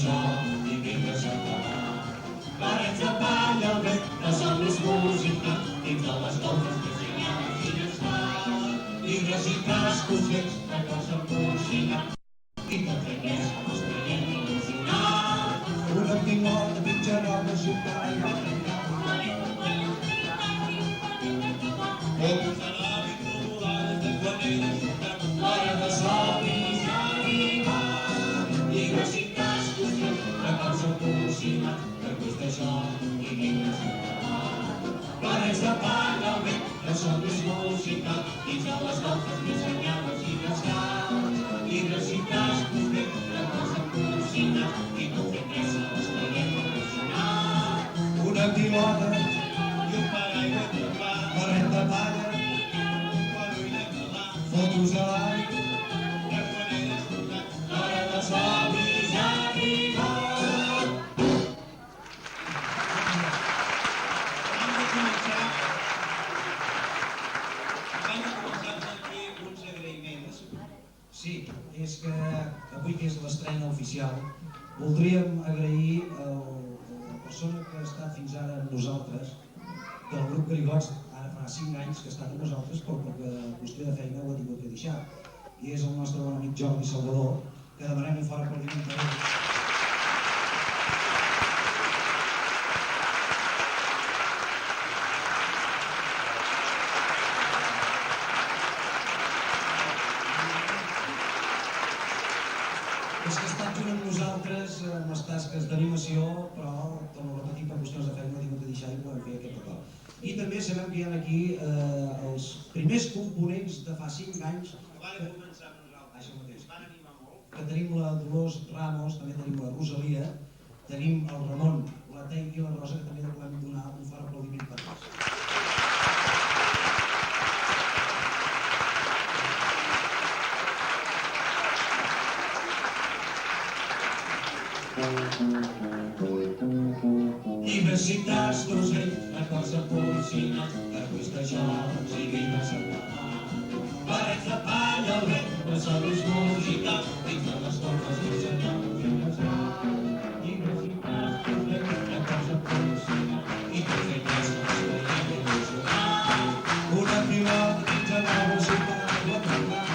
jo tingui presentar. Parets de palla al vent, de somnis música, dins de les golfes dissenyades i estar. Llibres i cascos vells, records amb música, i tot res com els creiem il·lusionar. Una pilota mitja nova ciutat i altra Focus de l'avi trobulades de quan ella xucat, l'hora de somnis ja arribar. Llibres i cascos vells, records amb música, records de joc i llibres de parlar. Parets de palla al vent, de somnis música, dins de les golfes dissenyades i descalç. Llibres i cascos vells, records amb música, i tot fent pressa les creiem il·lusionar. Una pilota i un paraigua trepar, barret de palla, un parull de calar, fotos de l'avi, de quan era escoltat, l'hora de somnis ja arriba. Abans de començar a fer uns agraïments. Sí, és que avui que és l'estrena oficial, voldríem agrair a la persona que ha estat fins ara amb nosaltres, del grup Grigots, ara fa 5 anys que ha estat amb nosaltres, però per qüestió de feina ho ha tingut que deixar. I és el nostre bon amic Jordi Salvador, que demanem un fort aplaudiment per ell. És que ha estat junt amb nosaltres amb les tasques d'animació, però, torno a repetir, per qüestions de feina ho ha tingut que deixar i podem fer aquest total. I també sabem que hi ha aquí els primers components de fa 5 anys Van començar amb nosaltres, això mateix, van animar molt. que tenim la Dolors Ramos, també tenim la Rosalia, tenim el Ramon, la Tei i la Rosa, que també volem donar un fort aplaudiment per ells. Llibres i tastos vells, records de porcina, reculls de jocs i llibres a parlar. Parets de palla al vent, de somnis música, dins de les golfes dissenyades i desar. Llibres i tastos vells, records de porcina, i tot fent res com els creiem il·lusionar. Una pilota dins de nova ciutat, la parlar.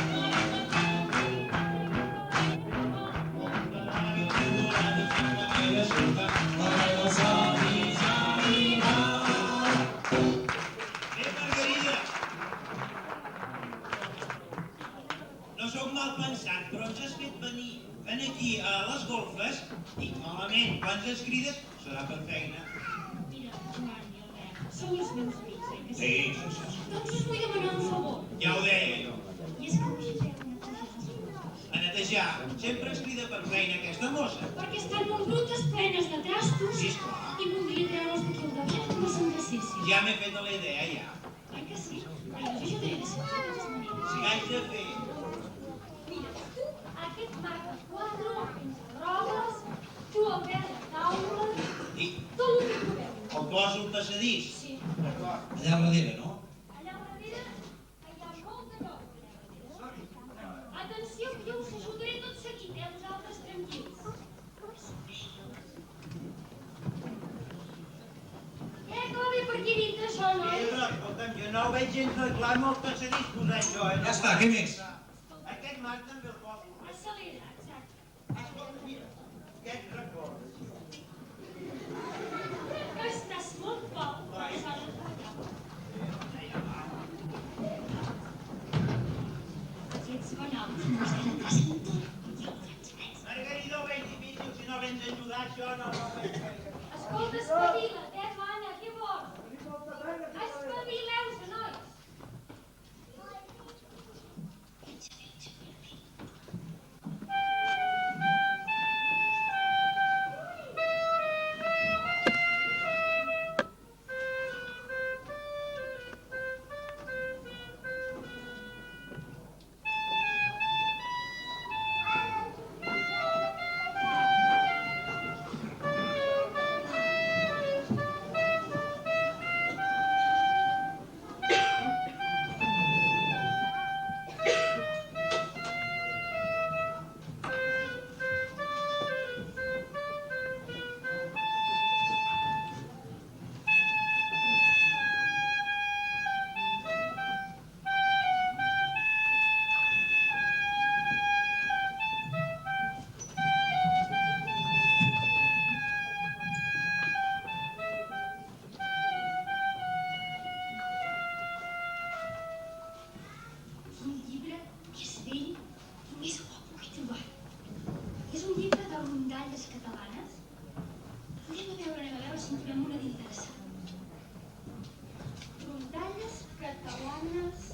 No sóc mal pensat, però ens has fet venir aquí a les golfes i malament, quan ens crides serà per feina. Mira, Joan i Albert, sou els meus amics, oi que Sí, sí? sí, sí. Doncs us vull demanar un favor. Ja ho deia jo. I és que vull ajudar a netejar les golfes. A netejar, sempre ens crida per feina aquesta mossa. Perquè estan molt brutes, plenes de trastos, Sí, esclar. i voldria treure'ls d'aquí al davant com a se'n desessin. Ja m'he fet la idea, ja. Oi que sí? Però us ajudaré de totes maneres. Si haig de fer... Mira, tu aquest marc de quadre, entre robes, tu el verd de taula, I tot el que trobeu. el poso al passadís. Sí. D'acord. Allà darrere, no? Allà darrere hi ha molta roba. Atenció, que jo us ajudaré tot seguit, vosaltres tranquils. Que va bé per aquí dintre això, Sí, nois? però, escolta'm, jo no ho veig gens de clar amb el passadís posat jo, eh? Ja està, què més? Aquest marc també el poso. Accelera, exacte. Escolta, mira, aquest record. Que estàs molt poc, però s'ha de pagar. Aquests fanals no es retrasen tot. Ja ho tens res. Margarida, ho veig difícil, si no vens a ajudar, això no ho veig gaire. Escolta, espavila't, Anna, què vols? Espavileu-se, nois. noies,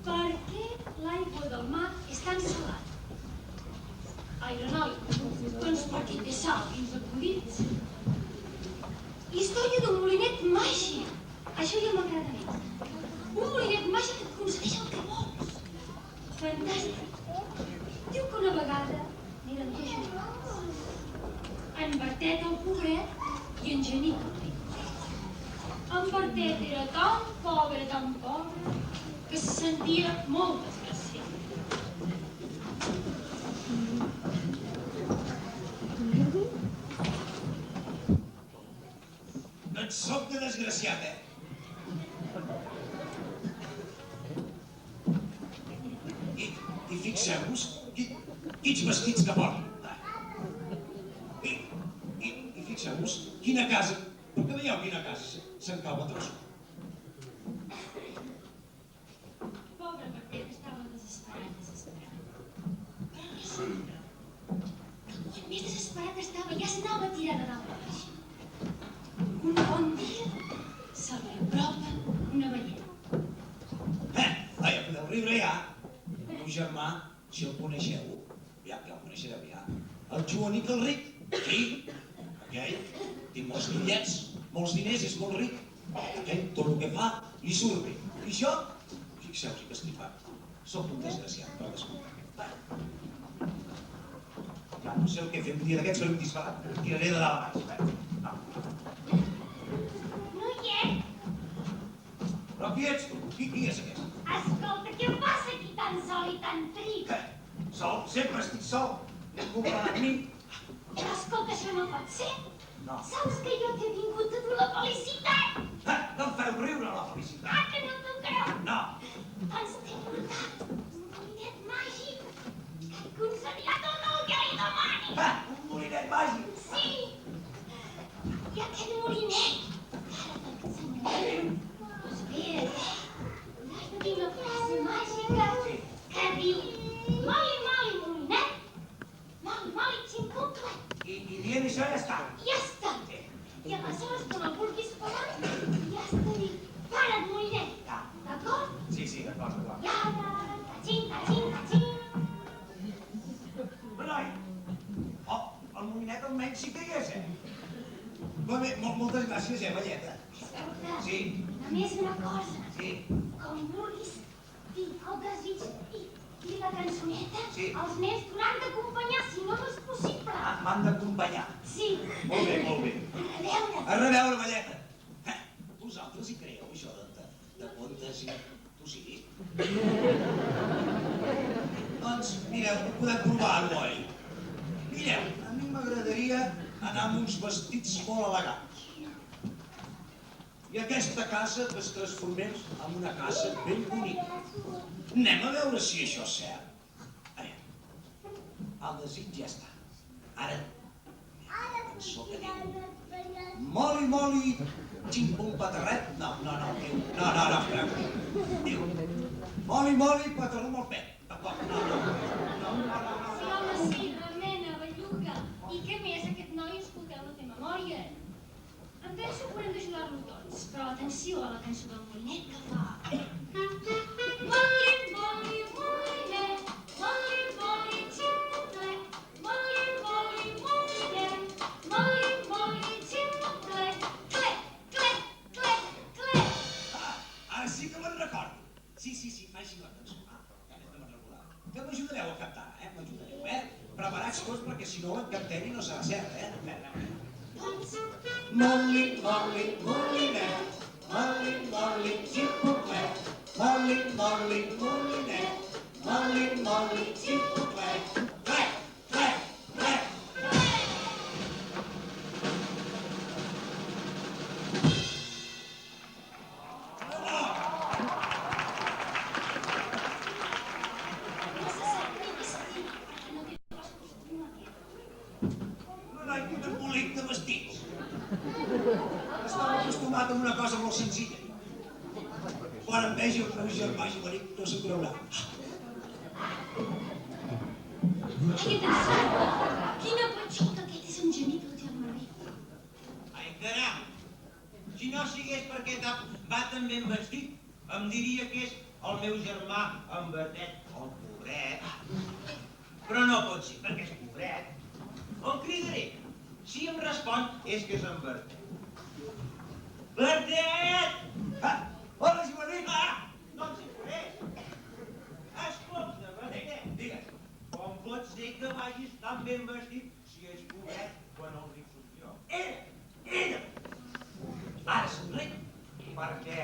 per què l'aigua del mar és tan salada? Aire, noi, doncs perquè té sal fins a acudits. Història d'un molinet màgic. Això ja m'agrada més. Un molinet màgic que et concedeix el que vols. Fantàstic. Diu que una vegada eren dos germans. En Bertet el pobret i en Genís el ric. En Bertet era tan pobre, que se sentia molt desgraciat. No et soc de desgraciat, I fixeu-vos quins vestits que porten. I fixeu-vos quina casa, perquè veieu quina casa se'n cau a trosso. Pobre Bertet estava desesperat. Però resulta que quan més desesperat estava ja s'anava a tirar de dalt a baix. Un bon dia se li apropa una ballena. Vaja, podeu riure ja. El meu germà, si el coneixeu, ja que el coneixereu ja, el Joanic el ric, sí, aquell, té molts bitllets, molts diners, és molt ric, aquell, tot el que fa, li surt bé. I jo, fixeu-vos que estripat, sóc un desgraciat, per descomptat. Ja no sé el que fer un dia d'aquests, faré un disbarat, tiraré de dalt a baix. No hi és. Però qui ets tu? Qui és aquest? Escolta, què passa aquí tan sol i tan trist? Sol, sempre estic sol. Ningú va a mi. Però escolta, això no pot ser. No. Saps que jo t'he vingut a dur la felicitat? No em feu riure, la felicitat. Que no t'ho creu? No. Doncs t'he portat un molinet màgic que et concedirà tot el que li demani. Un molinet màgic. Sí. I aquest molinet, ara t'ensenyaré. Espera't. Has de dir una frase màgica que diu Moli, moli, molinet, moli, moli, ximpucle. I dient això ja està. Ja està. I aleshores, quan el vulguis parar, ja has de dir para't, molinet. D'acord? Sí, d'acord. I ara, tachín, tachín, tachín. Però, noi, el molinet almenys sí que hi és, Molt bé, moltes gràcies, Valleta. Escolta, Sí. només una cosa. Sí. Com vulguis dir el desig i la cançoneta, Sí. els nens t'hauran d'acompanyar, si no, no és possible. M'han d'acompanyar. Sí. Molt bé, molt bé. A veure. A reveure, Valleta. Vosaltres hi creieu, això de contes i... Tu sí? Doncs, mireu, ho podem provar, oi? Mireu, a mi m'agradaria anar amb uns vestits molt elegants. I aquesta casa es transformés en una casa ben bonica. Anem a veure si això és cert. A veure, el desig ja està. Ara, la cançó que diu Moli, moli, ximpum, patarret. No, espera. Diu, moli, moli, patarrum al pet. D'acord, no. Sí, home, sí, remena, belluga. I què més, aquest noi, escolteu, no té memòria. Em penso que haurem d'ajudar-lo tots, però atenció a la cançó del molinet que fa. Moli, moli, molinet, moli, moli, ximplet, moli, moli, molinet, moli, moli, ximplet, clec, clec, clec, clec. Ara sí que me'n recordo. Sí, faci la cançó. Ja n'és de me'n recordar. Que m'ajudareu a cantar, m'ajudareu, Preparats tots perquè si no l'encantem i no serà cert, Moli, moli, molinet, moli, moli, ximplet, moli, moli, molinet, moli, moli, ximplet, clec, clec, clec. No se sap ni què s'ha dit, perquè no té pas costum aquest. No, quin embolic de vestits. Estava acostumat a una cosa molt senzilla. Quan em vegi el meu germà Joanic no s'ho creurà. Ai, atenció! Quina petxota, aquest és un Genís del germà ric. Ai, caram! Si no sigués perquè va tan ben vestit, em diria que és el meu germà, en Bertet, el pobret. Però no pot ser, perquè és pobret. El cridaré. Si em respon, és que és en Bertet. Bertet! Hola, Joanín! Doncs si coneix. Escolta, Bertet, digues, com pot ser que vagis tan ben vestit si és pobret quan el ric soc jo? Era! Ara somric, perquè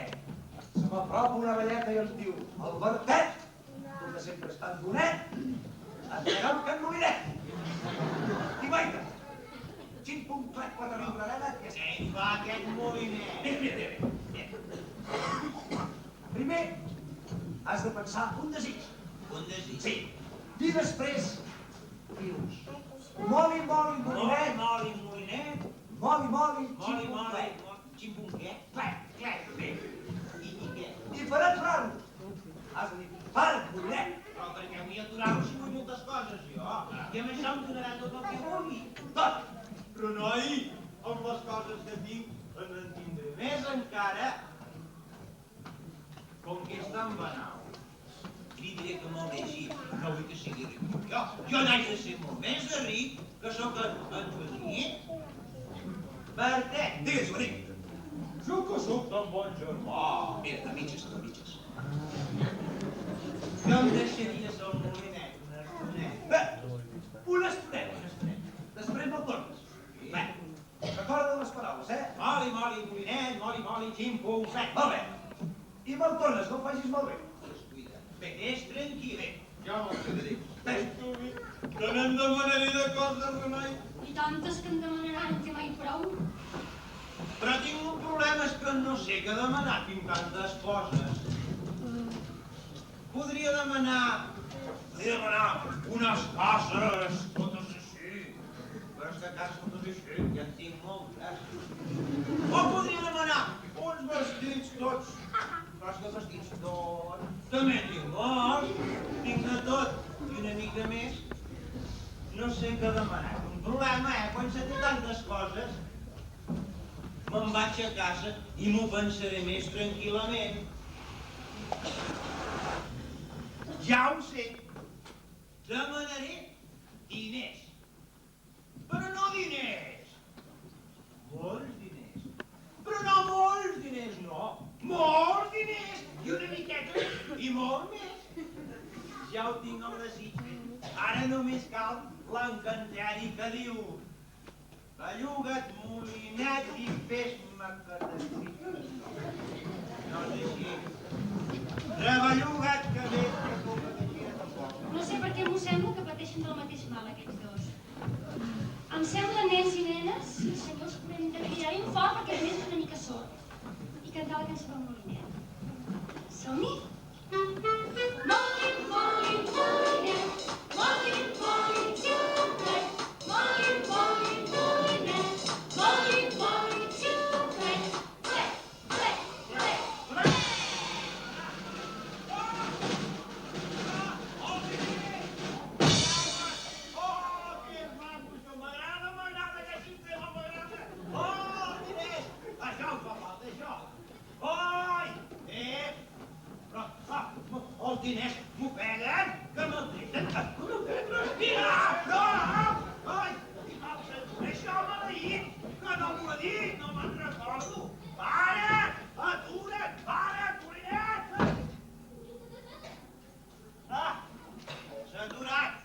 se m'apropa una velleta i em diu el Bertet, tu que sempre has estat bonet, et tragam que en molinet. I vaita, xim-pum, clac, quatre rimbrarena, que és... Què fa aquest molinet? Mira. Primer, has de pensar un desig. Un desig. Sí. I després, dius, moli, moli, molinet, Moli, molinet. moli, moli, Moli, xim-pum, moli, clac. xim-pum, què? Clac, bé. I què? I per aturar-lo, has de dir, para, molinet. Però perquè vull aturar-lo si vull moltes coses, jo. I amb això em donarà tot el que vulgui. Tot. Però, noi, amb les coses que tinc, en tindré més encara. Com que és tan banal, li diré que me'l deixi. No vull que sigui ric com jo. Jo n'haig de ser molt més de ric, que sóc en Joanín. Bertet, Digues, Joanín. jo que sóc tan bon germà. Mira, de mitges, de mitges. Jo em deixaria ser el molinet, una estoneta. Bé, una estoneta. Després me'l tornes. Bé, recorda les paraules, Moli, moli, molinet, moli, xim-pum, fec. Molt bé. I me'l tornes, no ho facis malbé. Descuida. Bé, és tranquil. Jo me'l quedaré. Bé, Que n'en demanaré de coses, noi. I tantes que em demanaran que mai prou. Però tinc un problema, és que no sé què demanar, tinc tantes coses. Podria demanar unes cases, totes així. Però és que cases totes així, ja en tinc moltes. O podria demanar uns vestits tots. Però és que vestits tots... També tinc molts, tinc de tot. I una mica més, no sé què demanar. Un problema, quan se té tantes coses, me'n vaig a casa i m'ho pensaré més tranquil·lament. Ja ho sé. Demanaré diners. Però no diners. Molts diners. Però no molts diners, no. Molts diners. I una miqueta. I molt més. Ja ho tinc al desig. Ara només cal l'encanteri que diu: belluga't, molinet, i fes-me que t'estic. No és així. Rebelluga't, que ves que com que t'aixina tampoc. No sé per què m'ho sembla que pateixen del mateix mal aquests dos. Em sembla, nens i nenes, senyors, que hem de cridar ben fort perquè a més és una mica sord i cantar la cançó del molinet. Som-hi? Molin, molin, molinet, molin, molin, xiulet, molin, molin, molinet, molin, molin, xiulet, ple. Els diners m'ho peguen, que me'l deixen, que no puc respirar! No! Ai! Això maleït, que no m'ho ha dit, no me'n recordo! Para! Atura't! Para, Molinet! S'ha aturat!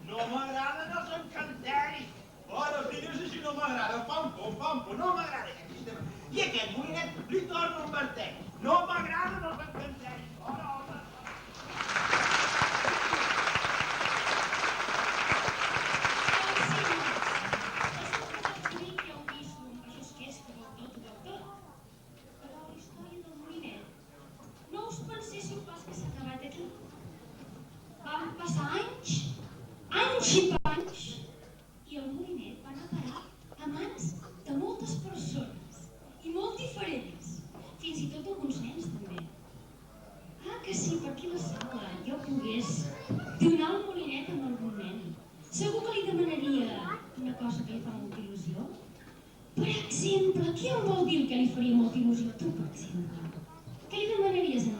No m'agraden els encanteris! Oh, no digues així, no m'agrada! Pam-pum, no m'agrada aquest sistema! I aquest Molinet li torno un Bertet! No m'agraden els encanteris! Hola! No us penséssiu pas que s'ha acabat aquí. Van passar anys i panys, i el molinet va anar a parar a mans de moltes persones, i molt diferents, fins i tot alguns nens també. Ah, que sí, per aquí a la sala jo pogués donar el molinet amb algun nen. Segur que li demanaria una cosa que li fa molta il·lusió. Per exemple, qui em vol dir que li faria molta il·lusió? Tu, per exemple. Què li demanaries a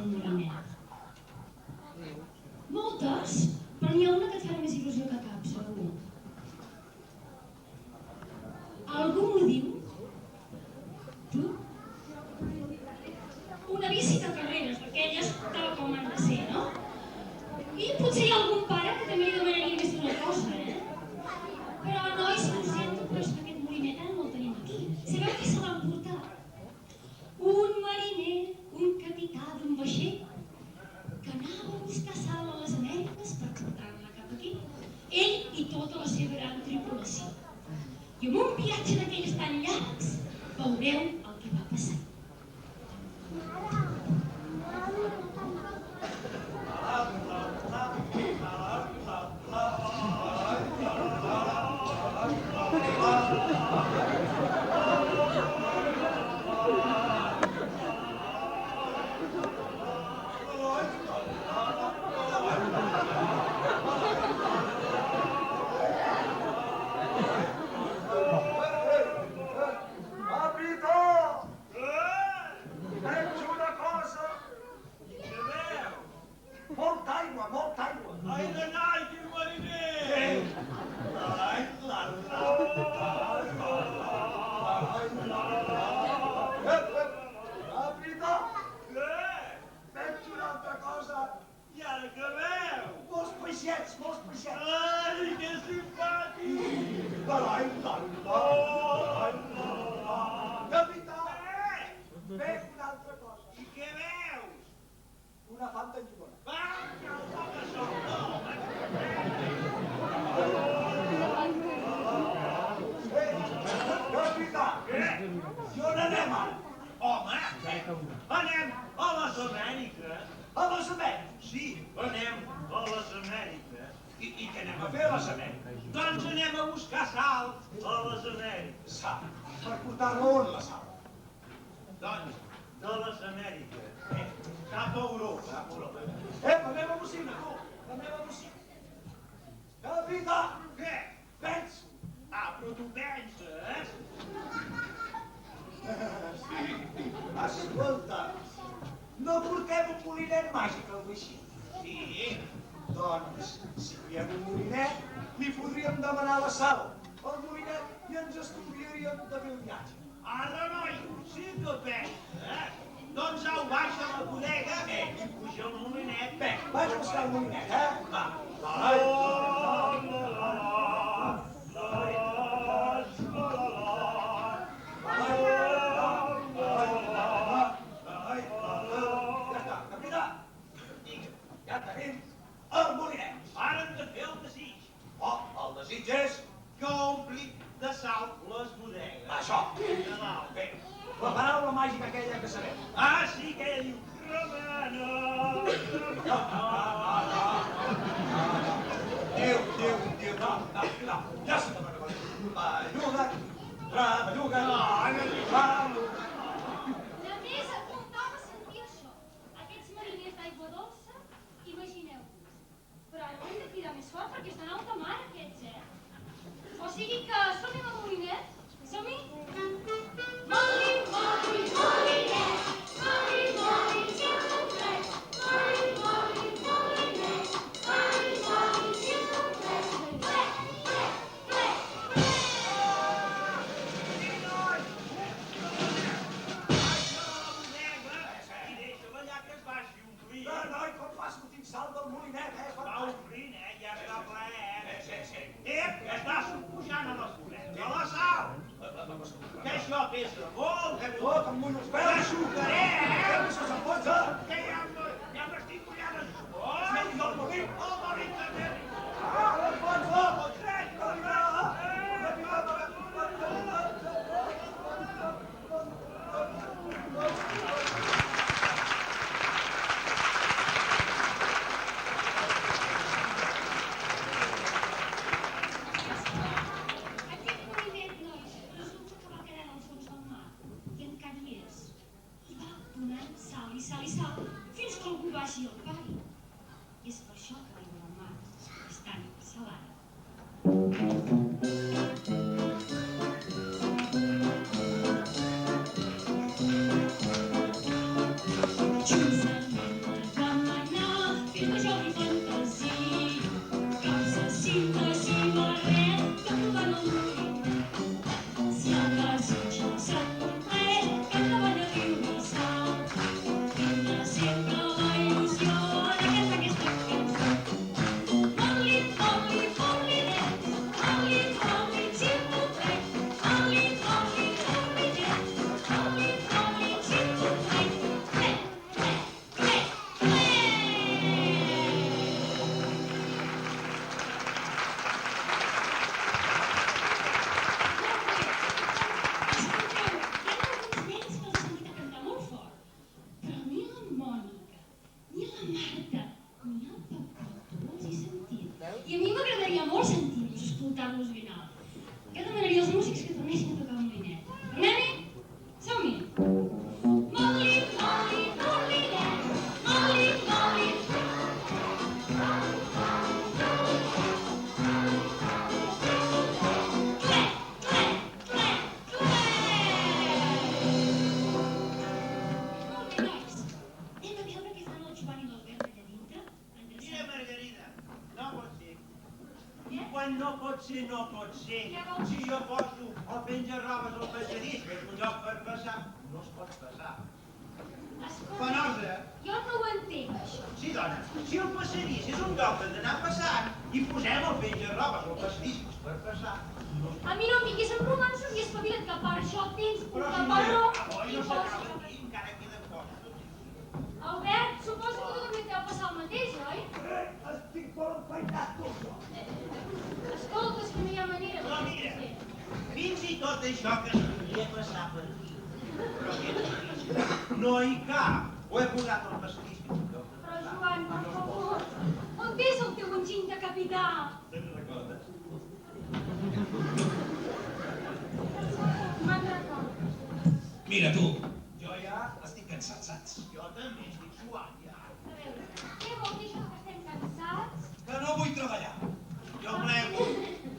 molts peixets. Ai, que simpàtic! Carai, capità, veig una altra cosa. I què veus? Una fanta enllimonada. Va, que el foc això! No, Capità, i on anem ara? home, anem a les Amèriques. A les Amèriques. Sí, anem a les Amèriques. I què anem a fer a les Amèriques? Doncs anem a buscar sal a les Amèriques. Sal. Per portar-la on, la sal? Doncs, de les Amèriques, cap a Europa. La meva bocina, tu! La meva bocina! Capità! Què? Penso! Ah, però tu penses? Escolta, no portem un molinet màgic al vaixell. Sí. Doncs, si triem un molinet, li podríem demanar la sal al molinet i ens estalviaríem de fer el viatge. Ara, noi, sí que penses. Doncs au, baixa a la bodega i puja el molinet. Bé, vaig a buscar el molinet, Va. Capità, ja tenim el molinet. Ara hem de fer el desig, El desig és que ompli de sal les bodegues. això. De dalt. Bé, la paraula màgica aquella que sabem. Ah, sí, que ella diu, Romana, Diu, no, ja sé com ho Belluga, rebelluga, La més apuntava a sentir això. Aquests mariners d'aigua dolça, imagineu-vos. Però ara hem de cridar més fort perquè estan a alta mar, aquests, O sigui que som-hi amb el molinet? Som-hi? Moli, moli, molinet, moli, moli, xilofret, moli, moli, molinet, moli, moli, xilofret, ple, ple, ple, ple. i deixa-la allà que es vagi omplint. Noi, com fas que tinc sal del molinet, Va omplint, ja està ple. Sí. Està pujant a les bodegues, a la sal. Que això pesa molt. Tot, em mullo els Que peus. sucaré, Això s'enfonsa. Que ja m'estic mullant els Sí, el morrit. El morrit també. L'enfonsa. Aquest molinet, nois, resulta que va quedar al fons del mar i encara hi és. I va donant sal i sal i sal fins que algú vagi al pari. I és per això que l'aigua del mar és tan salada. I a mi m'agradaria molt sentir-los, escoltar-los ben alt. Jo demanaria als músics que tornessin a tocar el molinet. Tornem-hi? Som-hi! Moli, moli, molinet, moli, moli. Ple, ple, ple, ple! Molt bé, nois. Anem a veure què fan el Joan i l'Albert allà dintre. Mira, Margarida, no pot ser. Què? Quan no pot ser, no pot ser. Què vols Si jo poso el penja-robes al passadís, que és un lloc per passar, no es pot passar. Escolta, Penosa. jo no ho entenc, això. Sí, doncs, dona, si el passadís és un lloc d'anar passant, hi posem el penja-robes, el passadís per passar. A mi no em vinguis amb romanços i espavila't, que per això tens un Però si caparró avui i no pots... s'acaba aquí, encara queden coses. Albert, suposo que tu també et deu passar el mateix, oi? Estic molt enfeinat, tu. Escolta, és que no hi ha manera. Però mira, fins i tot això que es podria passar per aquí. Però aquest passadís no hi cap. Ho he posat al passadís fins i tot. Però, Joan, per favor, on és el teu enginy de capità? Te'n recordes? Me'n recordo. Mira tu, jo ja estic cansat, saps? Jo també estic suant ja. A veure, què vol dir això que estem cansats? Que no vull treballar. Jo plego.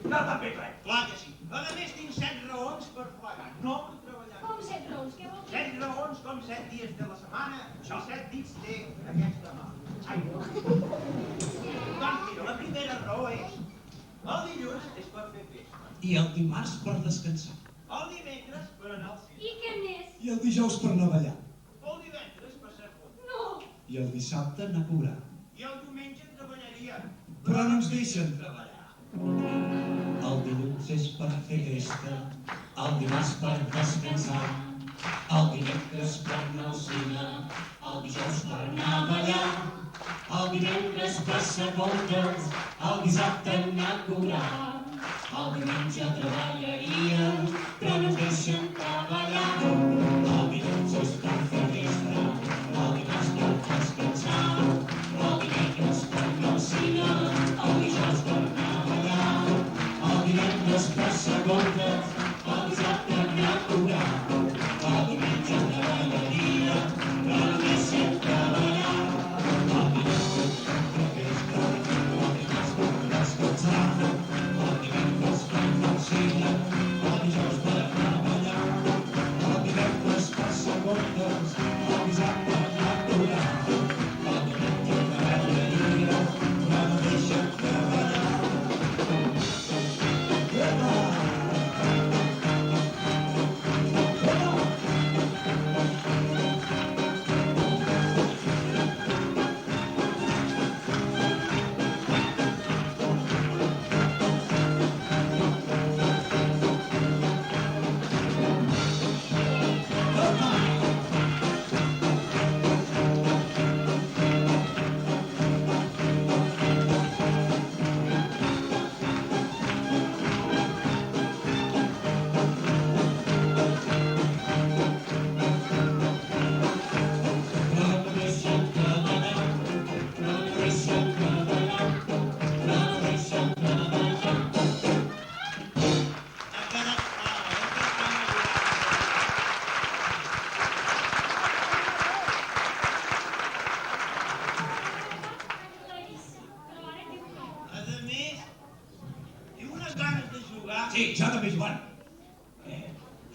Jo també plec. Clar que sí. A més tinc 7 raons per plegar. No vull treballar. Com 7 raons, què vol dir? 7 raons com 7 dies de la setmana i 7 dits té aquesta mà. Ai, no. Doncs mira, la primera raó és el dilluns és per fer festa. I el dimarts per descansar. El dimecres per anar al cine. I què més? I el dijous per anar a ballar. El divendres per ser fot. No! I el dissabte anar a cobrar. I el diumenge treballaria. Però no ens deixen treballar. El dilluns és per fer festa, el dimarts per descansar, el dimecres per anar al cine, el dijous per anar a ballar, el divendres per ser comptes, el dissabte anar a cobrar, el diumenge treballaria, però no ens deixen treballar. El dilluns és per fer festa, el dimarts per descansar, el dimecres per anar al cine, el dijous per anar a ballar, el divendres per ser comptes, el dissabte anar a cobrar, el diumenge treballaria, però no deixen treballar. El dilluns per fer festa, el dimarts per descansar, el divendres per anar al cine, el dijous per anar a ballar, el divendres per ser comptes, el dissabte anar a cobrar, el diumenge treballaria, però no deixen treballar. Ha quedat clar, Claríssim, però ara què voleu? A més, tinc unes ganes de jugar. Sí, jo també, Joan.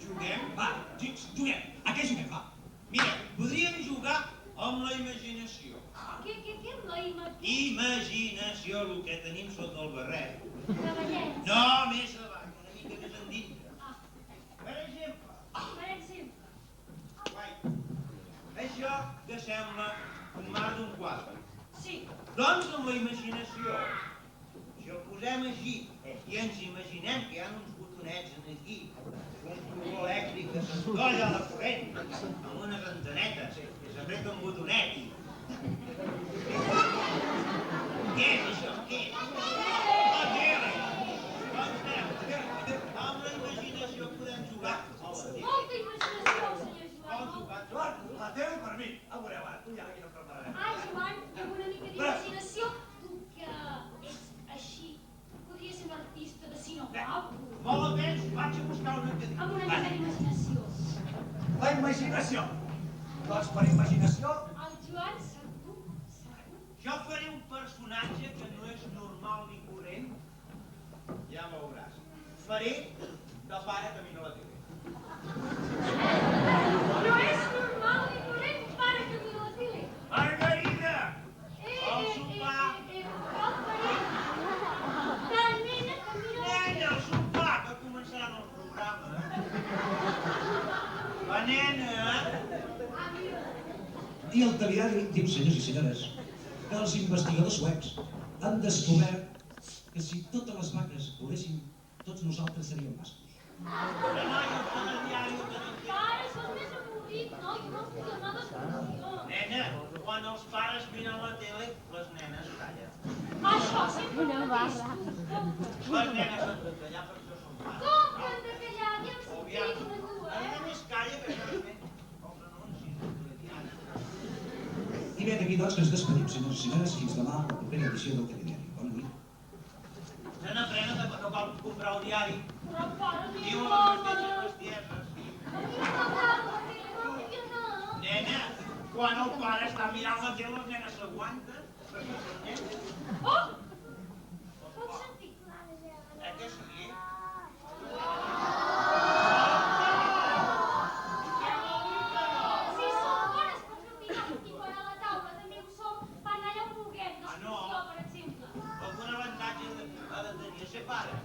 Juguem? Va, juguem. A què juguem, va? Mira, podríem jugar amb la imaginació. Què, la Imaginació, el que tenim sota el barret. Treballem. No, més avall, una mica més endintre. Ah, Per exemple, per exemple. guai, això que sembla un mar d'un quadre. Sí. Doncs amb la imaginació, si el posem així i ens imaginem que hi ha uns botonets aquí, un turbó elèctric que s'escolla a la corrent, amb unes antenetes que s'apreta un botonet i... Què és això? Què és? La tele! Doncs amb la imaginació podem jugar a la tele. Molta imaginació, senyor Joan. Vol jugar? Joan, la tele per mi. A veure, va, tu ja aquí no prepararem. Ai, Joan, amb una mica d'imaginació, tu que ets així, podries ser un artista de cine guapo. Molt atents, vaig a buscar una cadira. Amb una mica d'imaginació. La imaginació. Doncs per imaginació, El Joan, segur, segur. Jo faré un personatge que no és normal ni corrent. Ja veuràs. Faré de pare que mira la tele. No és normal ni corrent, pare que mira la tele. Margarida! El sopar! Cal parir. La nena que mira la Nena, el sopar, que començarà el programa. La nena... I el telegrama diu, senyors i senyores, que els investigadors suecs han descobert que si totes les vaques volessin, tots nosaltres seríem bascos. Però no, jo per el diari ho tenim. Pare, això és més avorrit, no? Jo no vull anar d'excursió. Nena, quan els pares miren la tele, les nenes callen. Això sempre Una barra. Les nenes han de callar perquè això són pares. Com que han de callar? Ja hem Aviam, sentit una dur, la nena més calla que això és els anuncis del diari. I bé, d'aquí doncs que ens despedim, senyors i senyores, fins demà a la propera edició del Telediari. Bona nit. Se n'aprenen que no cal comprar el diari. Però pare, Diuen no, les mateixes bestieses. a mi m'agrada la tele, no vull anar. Nena, quan el pare està mirant la tele, les nenes s'aguanten. Perquè són nenes. Oh! Pots sentir clara, ja? Eh que sí? Si som bones per fer picar i quan a la taula també ho som per anar allà on vulguem, d'excursió, per exemple. Algun avantatge ha de tenir ser pare.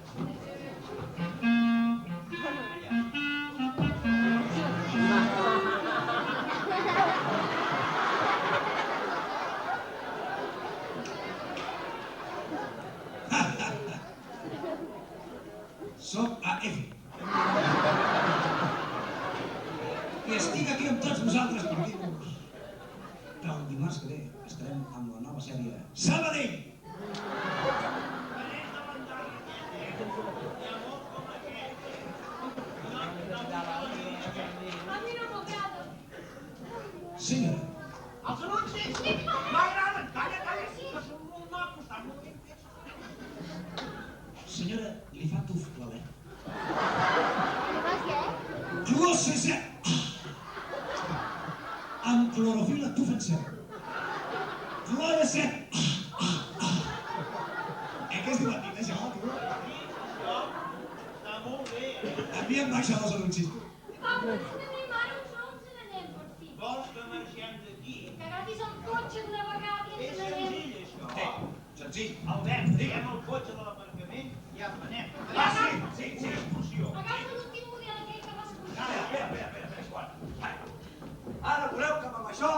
Soc AF. I estic aquí amb tots vosaltres per dir-vos que el dimarts que ve estarem amb la nova sèrie Sabadell! A mi no m'agrada. Senyora, Els anuncis m'agraden. Calla, calla, que són molt macos, estan molt ben fets. senyora, li fa tuf l'alè. Què? Closese! Amb clorofil·la tufen cel. Clorese! Què és divertit, això, tu? Està molt bé. A mi em baixen els anuncis. Papa, tenim ara uns noms i n'anem per fi. Vols que marxem d'aquí? Que agafis el cotxe d'una vegada i És ens n'anem. senzill, això. Senzill. Albert, diguem el cotxe de l'aparcament i ja anem. Ah, sí. Excursió. Agafa l'últim model aquell que vas comprar. Espera, Esquart. Ara voleu que amb això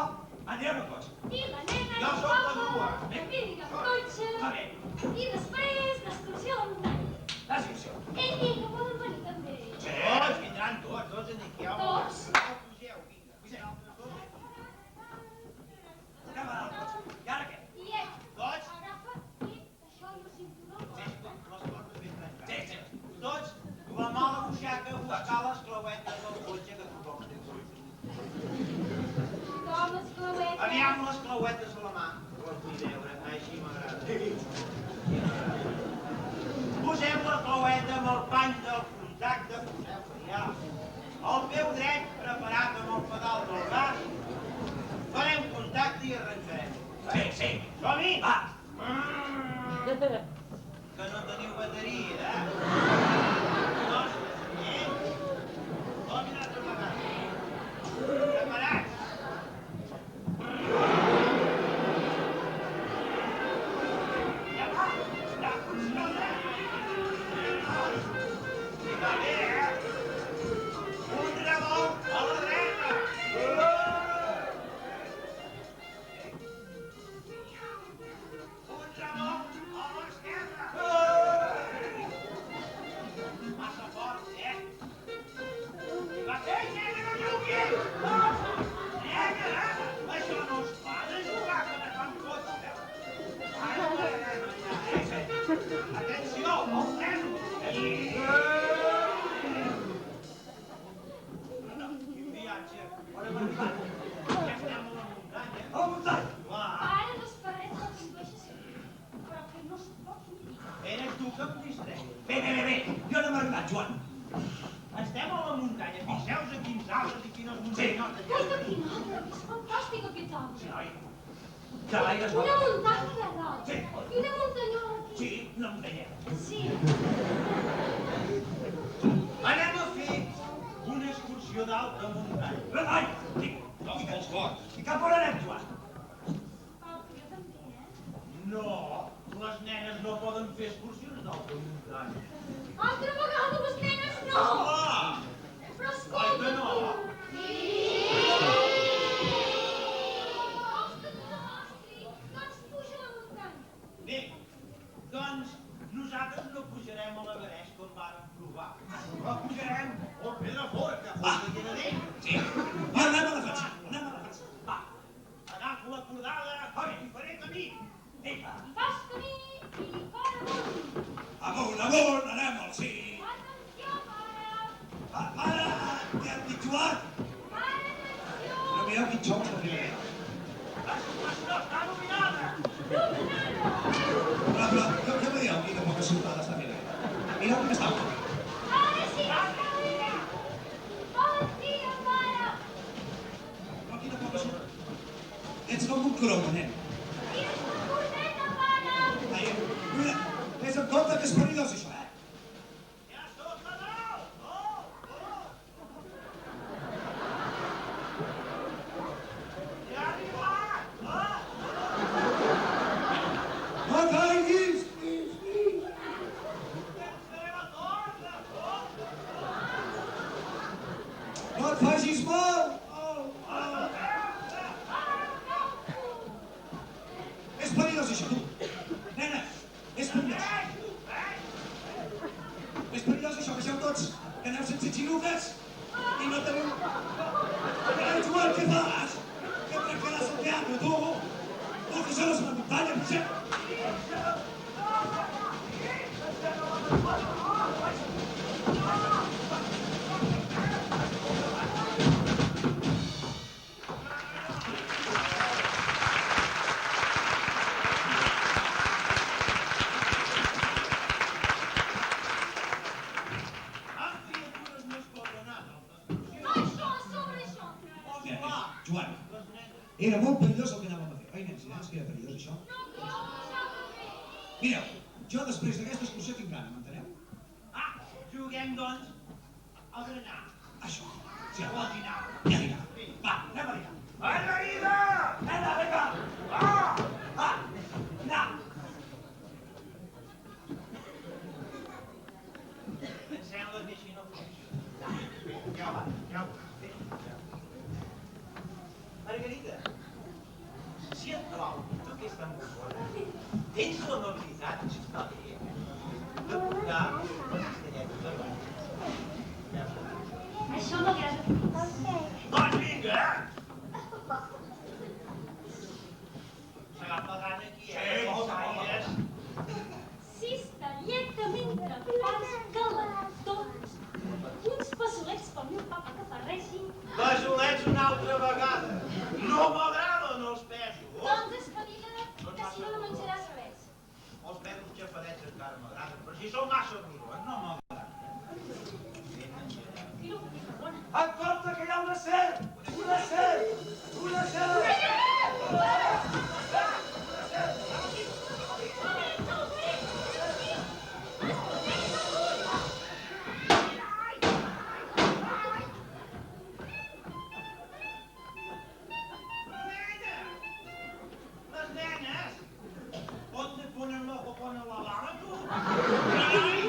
anirem a cotxe. I la nena i Jo el sóc la papa, grua. que mirin el cotxe. Va bé. I després l'excursió a la muntanya. L'excursió. Ei, que poden venir també. Tots, vindran tots aquí. Tots? Pugeu, vinga. Anem a anar al cotxe. I ara què? I Tots? agafa i això i el cinturó. Les portes ben trencades. Tots, la mala buixaca a buscar les clauetes del cotxe que tothom té. Com les clauetes. Aviam les clauetes a la mà. Les vull veure, així m'agrada. Posem la claueta amb el pany del contacte, poseu-la ja. El peu dret preparat amb el pedal del gas. Farem contacte i arrencarem. Sí. Som-hi? Va. Que no teniu bateria, eh? Nostres, eh? Som-hi una altra vegada. Preparats? Ja va, ja funciona. Va bé, eh? Un revolt a la dreta. Un revolt a l'esquerra. Massa fort, eh? Va bé, nena, no jugui! Nena, això no es fa de jugar, que ne fan cotxe. Atenció, el tren! Quin viatge! On hem arribat? Ja estem a la muntanya. A la muntanya. Clar, Ara no és per res que condueixes però que no se't pot sortir. eres tu que em distreus. Bé. Jo no m'he arribat, Joan. Estem a la muntanya, fixeu-vos a quins arbres i quines muntanyotes. Ui, que quin arbre! És fantàstic aquest arbre. Noi, que l'aire es va... Una muntanya allà dalt. Sí. I una muntanyola aquí. Sí, una muntanyeta. Sí. Anem a fer una excursió d'alta muntanya. Ai, Som els forts. i cap on anem, Joan? Papa, jo també, eh? No, les nenes no poden fer excursions d'alta muntanya. Altra vegada les nenes no! Clar! Però Oi escolta que no? tu! Sí! Vols que t'ho demostri? Doncs Vinga. Fas camí i fora amunt. Amunt, anem al sí. Atenció, pare. Para, què hem dit, Joan? Pare, atenció. No mireu quin xou de primer. La situació està dominada. Però, què me dieu quina poca ciutat està mirant? Mireu que està. Pare, sí que està bé. Bon dia, pare. Però quina poca ciutat. Ets com un croma, nen. Tira't una corneta, pare. Ai, mira, vés en compte que és perillós això, Ja sóc a dalt. Ja ha arribat. No caiguis! No et facis mal! És perillós això, tu! Nena, és perillós! És perillós això, baixeu tots, que aneu sense xiruques i no teniu... Joan, què fas? Que trencaràs el teatre, tu? Tu, que això no és una muntanya, potser... Això, sobre això. Joan, era molt perillós el que anàvem a fer. Oi, nens i nens, que era perillós, això? No cal deixar-me fer. Mireu, jo després d'aquesta excursió tinc gana, m'enteneu? Juguem, doncs, a berenar. Això, sí, O a dinar. ja dirà. Va, anem a dinar. Margarida! Nena, vinga! Va! Dinar! Em sembla que així no funciona. Ja va. Margarida, si et trobo, tu que ets tan bona, tens l'amabilitat, si està bé, de portar les castelletes de blanc. Això m'agrada. Doncs vinga! S'agafa gana aquí, els aires. Cistelleta mentre fas galatons. Uns passolets pel meu papa que ferreixin. Basolets una altra vegada. No m'agraden els pesos. Doncs espavila't, que si no, no menjaràs res. Els pesos xafadets encara m'agraden, però si són massa rodons no m'agraden. Mira, que bona. En compte que hi ha una serp! Una serp! Una serp! Les nenes! On te ponen l'ojo ponen la bala, tu? Ai!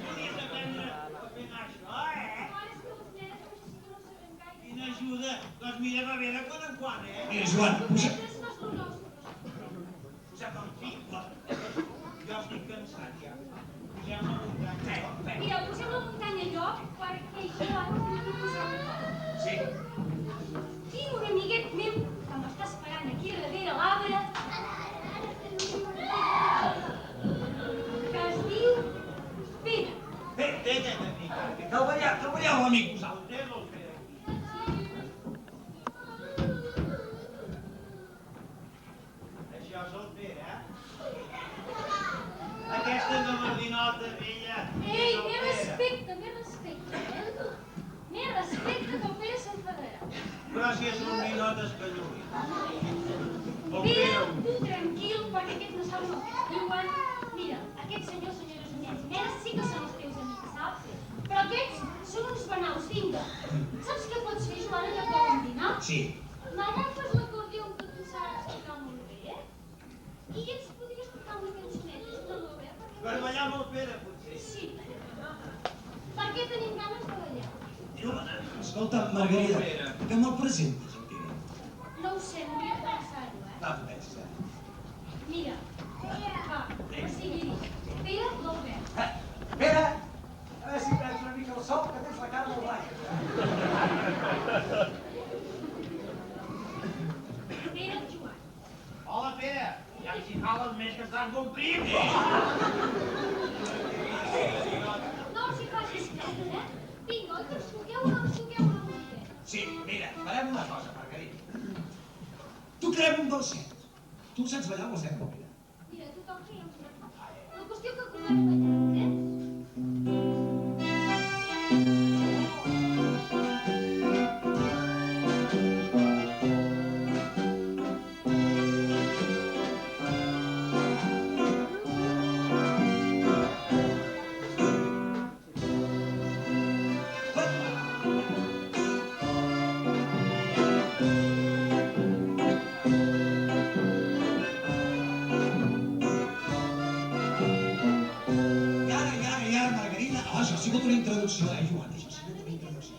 Podies aprendre a fer això, eh? Mare, és que les nenes no sabem gaire. Quina ajuda! Doncs mira, va bé de quan en quan, eh? Mira, Joan, posa... Metres no es coneix. Posem el fible. Jo estic cansat, ja. Posem la muntanya. Mireu, posem la muntanya a lloc perquè jo ara vull posar un cop. Sí. Tinc un amiguet meu que m'està esperant aquí darrere l'arbre que es diu Pere. Té, amic. Que el veieu l'amic vosaltres, el Pere. Això és el Pere, eh? Aquesta gabardinota vella. Ei, més respecte, eh? Més respecte que el Pere s'enfadarà. Però si és un ninotes que lluï. El Pere, Pere... tu tranquil, perquè aquest no sap el que diuen. Mira, aquests senyors, senyores, nens i nenes sí que són els teus amics, saps? Però aquests són uns banals, vinga. Saps què pots fer, Joan, allò que vam dinar? Sí. M'agafes l'acordió que tu saps tocar molt bé i ens podries tocar una cançoneta, Joan, bé? Per ballar amb el Pere, potser. Sí. Perquè tenim ganes de ballar. Escolta, Margarida, que me'l presentes, el Pere? No ho sé, m'hauria de pensar-ho, eh? Va, pensa. Mira, va, o sigui dit, Pere l'Albert. Pere, a veure si prens una mica el sol, que tens la cara molt blanca. Pere el Joan. Hola, Pere. Ja si fa les més que estan d'un prim. No els hi facis cas, eh? Vinga, oi que ens toqueu o no ens toqueu una miqueta? Sí, mira, farem una cosa, Margarida. Tu creem un del set. Tu saps ballar amb la set, Mira. Mira, tothom que hi ha un set. La qüestió que acordem ballar, entens? I ara, Margarida, això ha sigut una introducció, Joan, això ha sigut una introducció.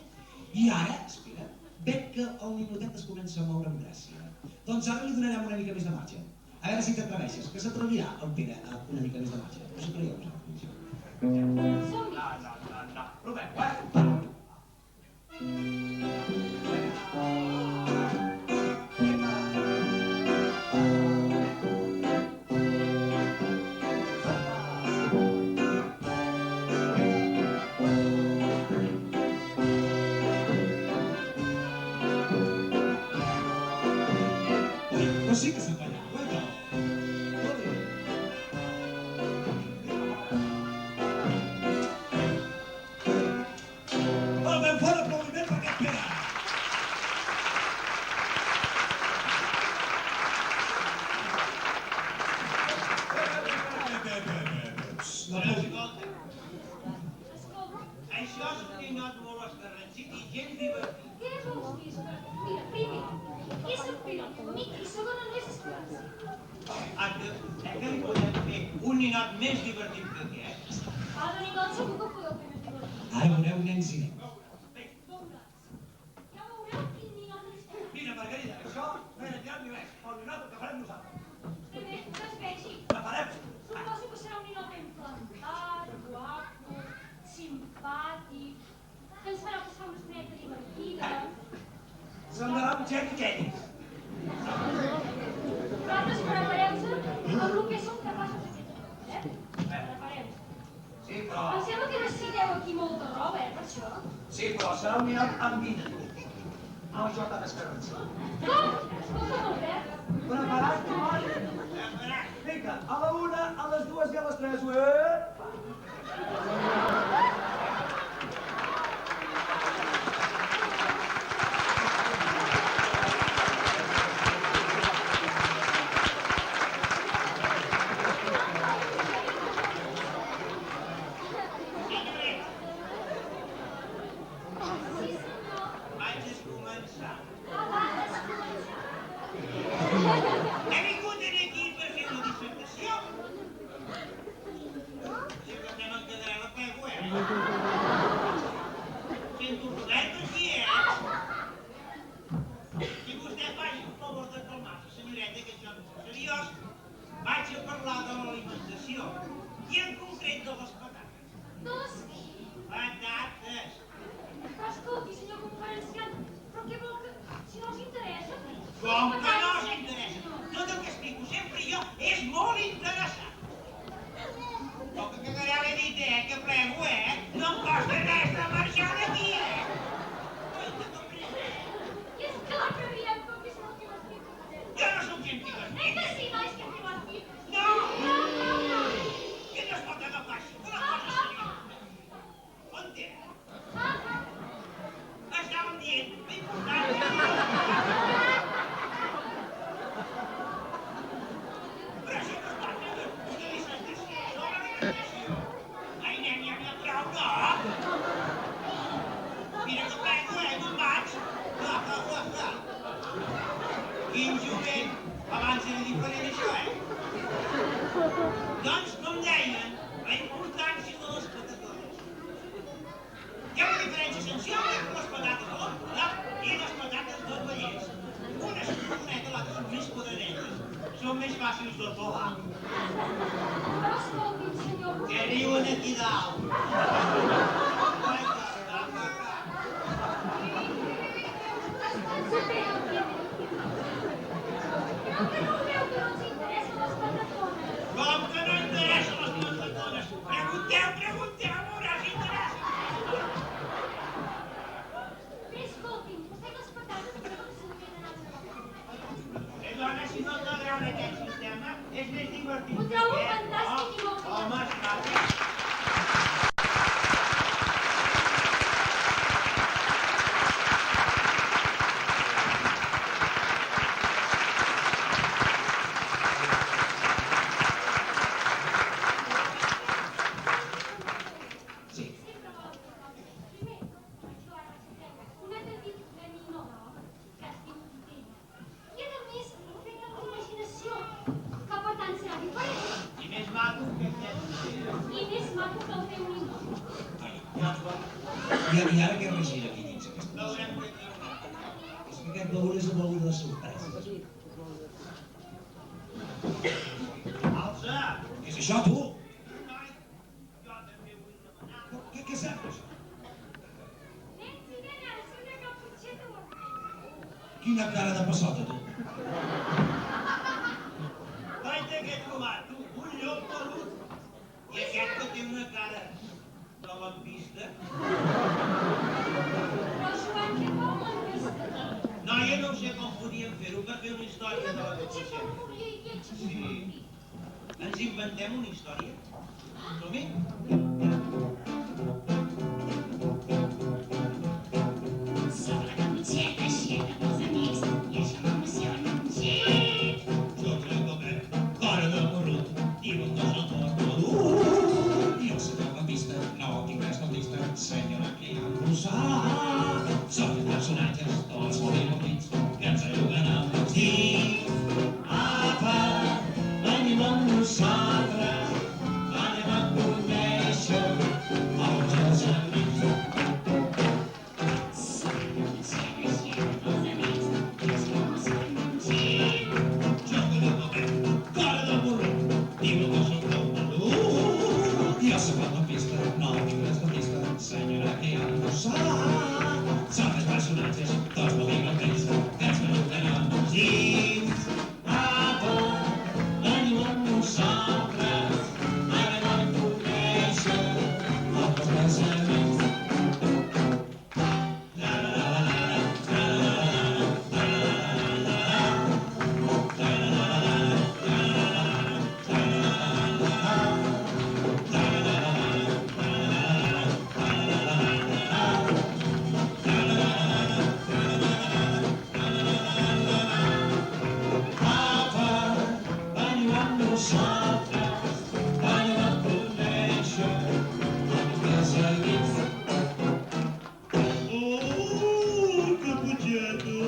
I ara, espera, veig que el ninotet es comença a moure amb gràcia. Doncs ara li donarem una mica més de marge. A veure si t'atreveixes, que s'atrevirà el Pere a una mica més de marge. Us ho creieu, vosaltres? Som-hi. No. Provem, eh? Ui, però sí que sap ballar, oi que? Molt bé. Un ben fort aplaudiment per aquest Pere. No, Escolta, Escolta, això és un ninot molt escarransit i gens divertit. què vols dir? Mira, primer, és el Pere, el teu amic, i segon, no és esclarci. Que li podem fer un ninot més divertit que aquest? Ara, ninot, segur que podeu fer més divertit. Ara veureu, nens i nenes. Veuràs. Ja veureu quin ninot ens farà. Mira, Margarida, això no era tirat ni res. El ninot el que farem nosaltres. Primer, que es vegi. Preparem. Suposo que serà un ninot ben plantat, guapo, simpàtic, que ens farà passar una estoneta divertida. Semblarà un Jenny Kenny. Nosaltres preparem-nos amb el que som capaços de fer, Preparem-nos. Sí, però... Em sembla que necessiteu aquí molta roba, per això. Sí, però serà un ninot amb vida. No jo tan escarransit. Com? Escolta, Albert. Preparat, noi? Preparat. Vinga, a la una, a les dues i a les tres. Sí, senyor. Vaig a començar. Abans de començar. He vingut aquí per fer una dissertació. Si que estem en quedarà la pego, Sento un rodet per aquí, Si vostè faci un favor de calmar-se, senyoreta, que això no és seriós, vaig a parlar de l'alimentació i en concret de les patates. Dos. Patates. Però escolti, senyor conferenciant, però què vol que... Si no els interessa... Com que no us interessa? Tot el que explico sempre jo és molt interessant. Poc que cagarà l'he dit, que plego, No em costa res de marxar d'aquí, I és clar que riem, com que és molt divertit. Jo no sóc gent divertit. Que sí, nois, que és divertit. No! No. Que no es pot agafar així, una cosa seriosa. On era? Estàvem dient, l'important... Però això no es parla de dissertació sobre alimentació. Ai, nen, ja n'hi ha prou, no? Mira que plego, me'n vaig. Quin jovent! Abans era diferent això, Doncs, com deien, la importància de les patates. Hi ha una diferència essencial entre les patates de l'Empordà i les patates del Vallès. Unes són rodonetes, l'altres són més quadradetes. Són més fàcils de pelar. Però escolti'm, senyor... Què diuen aquí dalt? Estan sabent, creu que no veu que no ens interessen les És més divertit. Ho trobo fantàstic i molt Home, divertit. està. Sí. Primer, un altre tipus de ninó que es diu titella. I a més, fet amb la imaginació, que per tant serà diferent. I més maco que aquest. I més maco que el teu ninó. I ara què regira aquí dins aquesta cosa? Veurem què diu. És que aquest baúl és un baúl de sorpresa. Alça! Què és això, tu? Noi, jo també vull demanar. Què sembla això? Nens i nenes, una caputxeta vermella. Quina cara de passota, tu. Vaig que he trobat, tu, un llop pelut. I aquest que té una cara de lampista. Però Joan, què vol l'envista? Noia, no sé com podíem fer-ho per fer una història Una de la caputxeta caputxeta. avorrida i lletja. Sí. Ens inventem una història? Som-hi? Sobre la caputxeta, aixeca pels amics i això m'emociona un xic. Jo crec que bé, cara de morrut, diuen que jo torno i el senyor la pista, no tinc res d'artista, senyora que ha embrussat. Són els personatges, tots molt divertits, que ens ajuden a vestir. Apa, venim amb nosaltres, anem a conèixer els nostres amics. Sobre la caputxeta, aixeca pels amics i això m'emociona un xic. Jo crec que bé, cara de morrut, diuen que soc el pelut. I el segon la pista, no tinc res d'artista, senyora que ha embrussat. Són els personatges, tots molt divertits, que ens ajuden a embogir. Apa, veniu amb nosaltres, anem a conèixer els nostres amics. Apa, veniu amb nosaltres, anem a conèixer els nostres amics. Oh, caputxeta,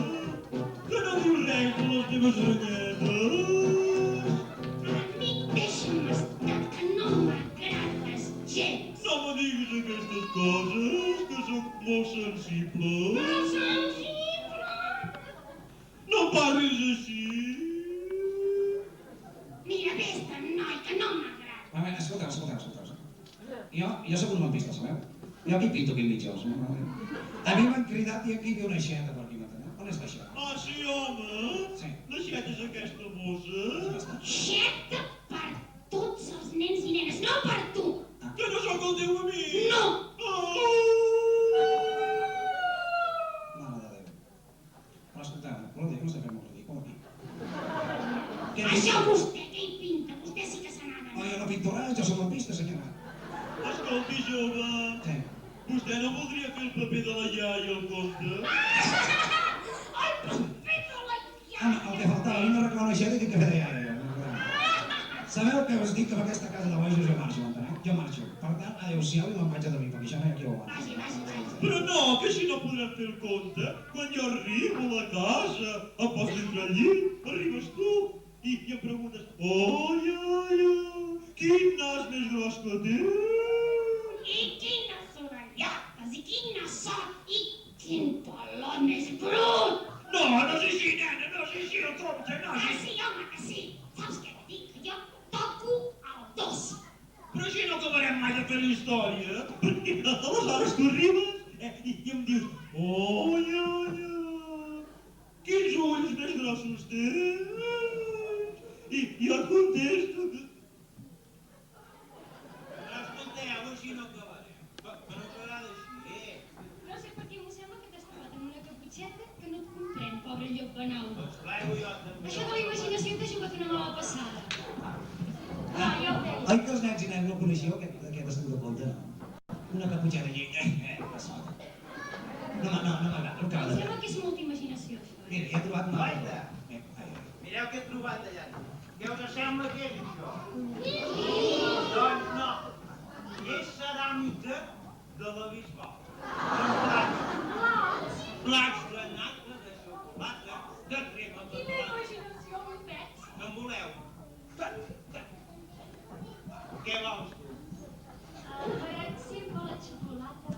que no dius res de les teves ranyetes. Amic, deixa'm estar, que no m'agrades gens. No me diguis aquestes coses, que sóc molt sensible. Però sensible! No parlis així. Mira, vés-te'n, noi, que no m'agrada. A veure, escolteu. Jo soc un lampista, sabeu? Jo aquí pinto aquí enmig jo. A mi m'han cridat i aquí hi havia una aixeta per aquí matar. On és l'aixeta? Ah, sí, home? Sí. L'aixeta és aquesta mossa? Xeta per tots els nens i nenes, no per tu! Que no sóc el teu amic? No! Oh! Mare de Déu. Però escolteu, voleu dir que m'està fent molt ridícul aquí? Què Això dius? vostè, què hi pinta? Vostè sí que se n'ha Oh, d'anar. jo no pinto res, jo soc lampista, senyora. Escolti, jove, Sí. vostè no voldria fer el paper de la iaia al conte? Ai, però fes-ho la Home, el que faltava, a mi m'arreglar una aixeta i que queda ja. Sabeu què us dic que amb aquesta casa de bojos jo marxo, enteneu? Jo marxo. Per tant, adeu-siau i me'n vaig a dormir, perquè això no hi ha qui ho aguanti. Vagi. Però no, que així no podrem fer el conte. Quan jo arribo a la casa, em poso entre el llit, arribes tu i em preguntes «Oh, iaia, quin nas més gros que tens!» I quines orellotes, i quina sort, i quin pelot més brut! No, no és així, nena, no és així el conte, no és Que així. sí, home, que sí! Saps què et dic? Que jo toco el dos. Però així no acabarem mai de fer la història. Perquè aleshores tu arribes i em dius «Oh, iaia, quins ulls més grossos tens!» I jo et contesto que... Escolteu, així no acabarem. Que no quedarà així. No sé per què m'ho sembla que t'has trobat en una caputxeta que no et comprèn, pobre llop benau. Doncs plego jo també. Això de la imaginació t'ha jugat una mala passada. Oi que els nens i nenes no coneixeu aquest estil de conte, no? Una caputxada llenya, que sona. No m'agrada, no acaba Em de sembla que és molta imaginació, això. Mira, ja he trobat una Guaita. Mireu què he trobat allà. Què us sembla que és això? Doncs no. És ceràmica de la Bisbal. Són plats. Plats de nata, de xocolata, de crema de Quina blat. imaginació, molt pets. No en voleu? Què vols tu? Farem sempre la xocolata.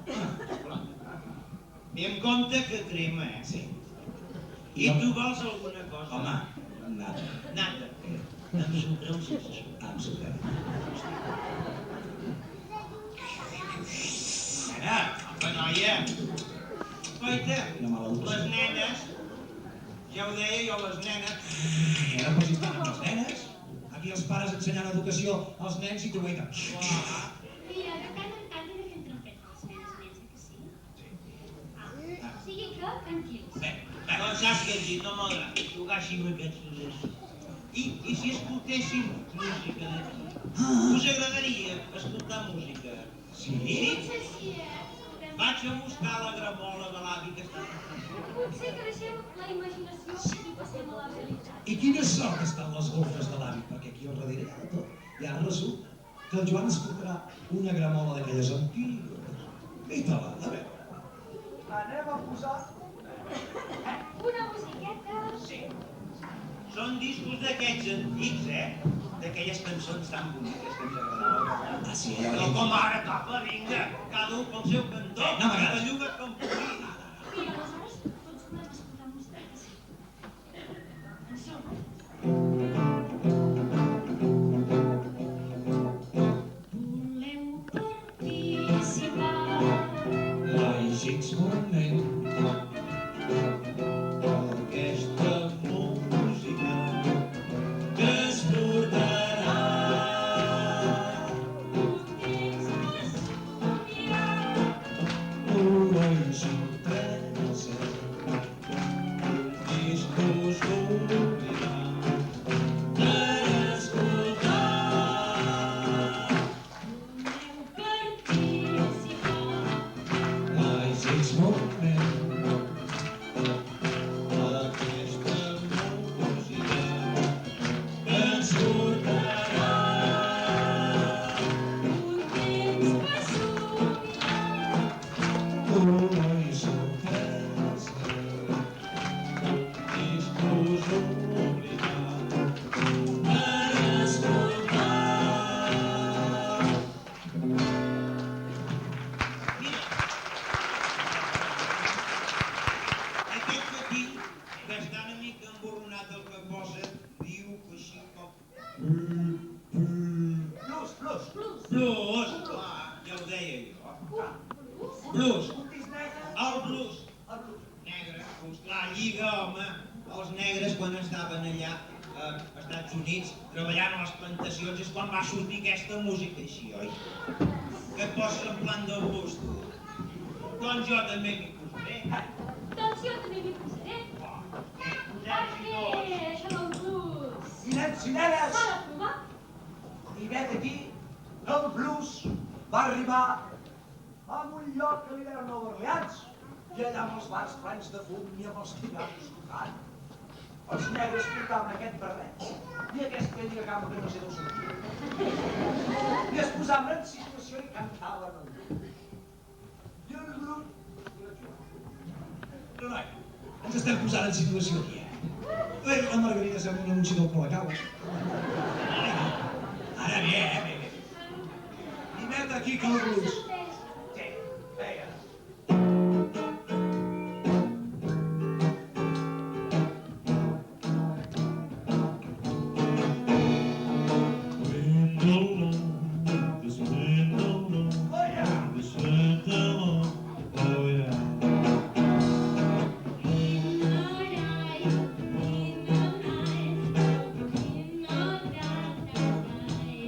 I en compte que crema, eh? Sí. I tu vols alguna cosa? Home, nada. Nata. Amb sucre o sense sucre? Amb sucre. Nena, home, noia. Oita, Una mala educació. les nenes, ja ho deia jo, les nenes, Era per si estan amb les nenes. Aquí els pares ensenyant educació als nens i tu veig. Mira, de tant en tant he de fer un trempet als nens, que sí? O sigui que, tranquils. no saps què dir, no m'agrada jugar així amb aquests suders. I si escoltéssim música d'aquí? Us agradaria escoltar música? Sí? Potser sí, Vaig a buscar la gramola de l'avi que està... Potser que deixem la imaginació i passem a la realitat. I quina sort estan les golfes de l'avi, perquè aquí al darrere hi ha de tot. I ara resulta que el Joan escoltarà una gramola d'aquelles antigues. Mita-la, a veure. Anem a posar... Una musiqueta. Sí. Són discos d'aquests antics, d'aquelles cançons tan boniques que ens agradaven. Ah, sí, ja No veiem. com ara, capa, vinga, cada un pel seu cantó. No m'agrada. La lluga com pugui. I aleshores tots podem escoltar musiquetes. En som. Voleu participar? Màgics moments. Aquesta música que es portarà. Una sorpresa. Discos oblidar. Per escoltar. Màgics moments. Aquesta música que ens portarà. Una sorpresa. Discos oblidar. Per escoltar. Mira, aquest matí, que està una mica emborronat el que posa, diu que així com... Blues, blues. Blues, clar, ja ho deia jo. Blues. El blues. Negre, doncs clar, lliga, home. Els negres, quan estaven allà als Estats Units, treballant a les plantacions, és quan va sortir aquesta música així, oi? Que et poses en plan de blues, tu. Doncs jo també m'hi posaré. Doncs jo també m'hi posaré. Perquè això del blues I nens i nenes, s'ha de provar. i vet aquí, el blues va arribar a un lloc que li deuen Nova Orleans, i allà amb els bars plens de fum i amb els tigants tocant. Els negres portaven aquest barret i aquesta lligam que no sé d'on sortia. I es posaven en situació i cantaven el blues. I el grup... Però noi, ens estem posant en situació aquí, La Margarida sembla un anunci del Colacau. Ara bé, bé. I vet aquí que el blues. Sí, veia.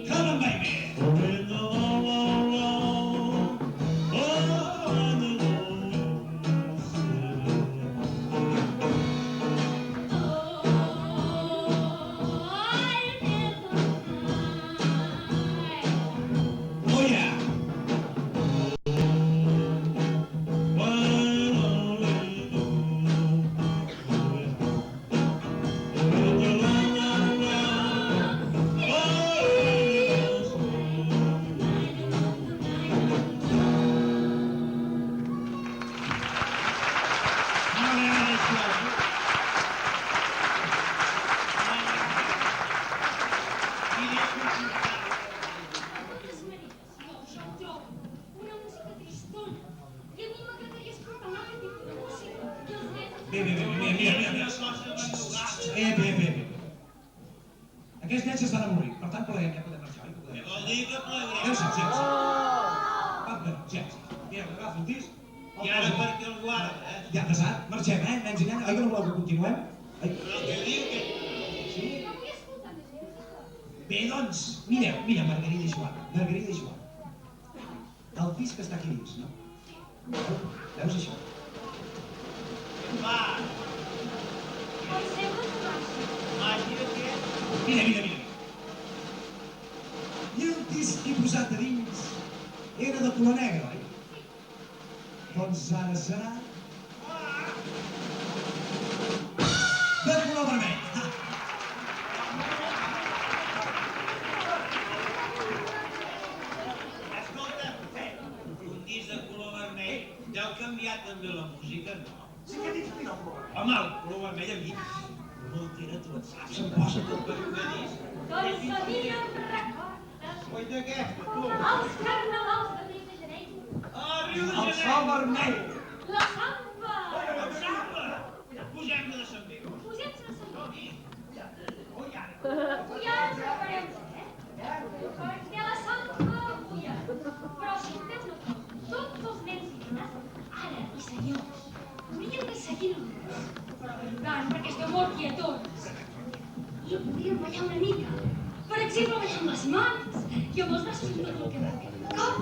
Come on, baby! més confortable. De totes maneres, jo em trobo una música tristona. I a mi m'agradaria escoltar un altre tipus de música. I els nens... Bé. Una cosa banyugada. Bé. Aquests nens s'estan avorrint, per tant pleguem, ja podem marxar, oi? Què vol dir que pleguem? Ja. Mira, agafa el disc. I ara per què el guarda, Ja, pesat, marxem, nens i nenes. Oi que no voleu que continuem? Però què diu que... Sí? No vull escoltar més música. Bé, doncs, mira, Margarida i Joan. El disc està aquí dins, no? Veus això? Va, Em sembla que baixa. màgia què? Mira. I el disc que he posat a dins era de color negre, oi? Doncs ara serà de color vermell. Escolta, un disc de color vermell deu canviar també la música, no? Sí que dic que no, Home, el color vermell a mi no altera, tu et saps, em posa tot per un disc. Doncs a mi em recorda Oi d'aquesta, tu? els carnavals de Rio de Janeiro. Ah, Rio de el Janeiro! sol vermell. La samba! El samba! Posem-ne de Sant Viu. Posem-se a samba. Ui, ara. Ja ens acabarem, perquè la samba puja. Però si feu una cosa, tots els nens i nenes, ara i senyors, haurien de seguir-nos, però jugant perquè esteu molt quietons. I podríem ballar una mica. Per exemple, ballar amb les mans i amb els braços i tot el que vulguem. Com?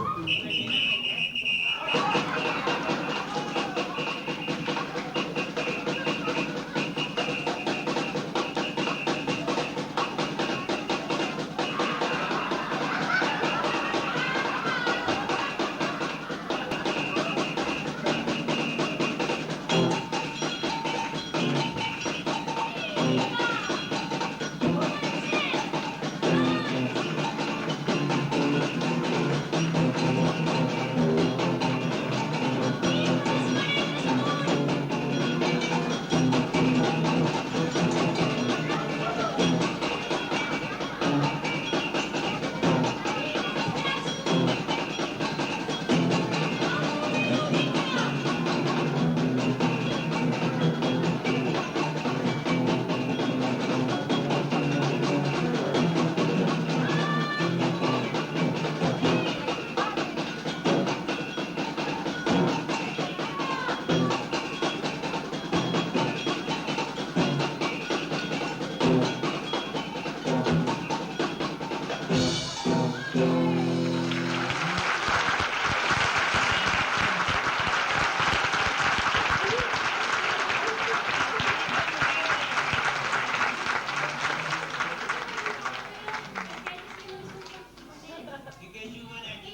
I què jovenet?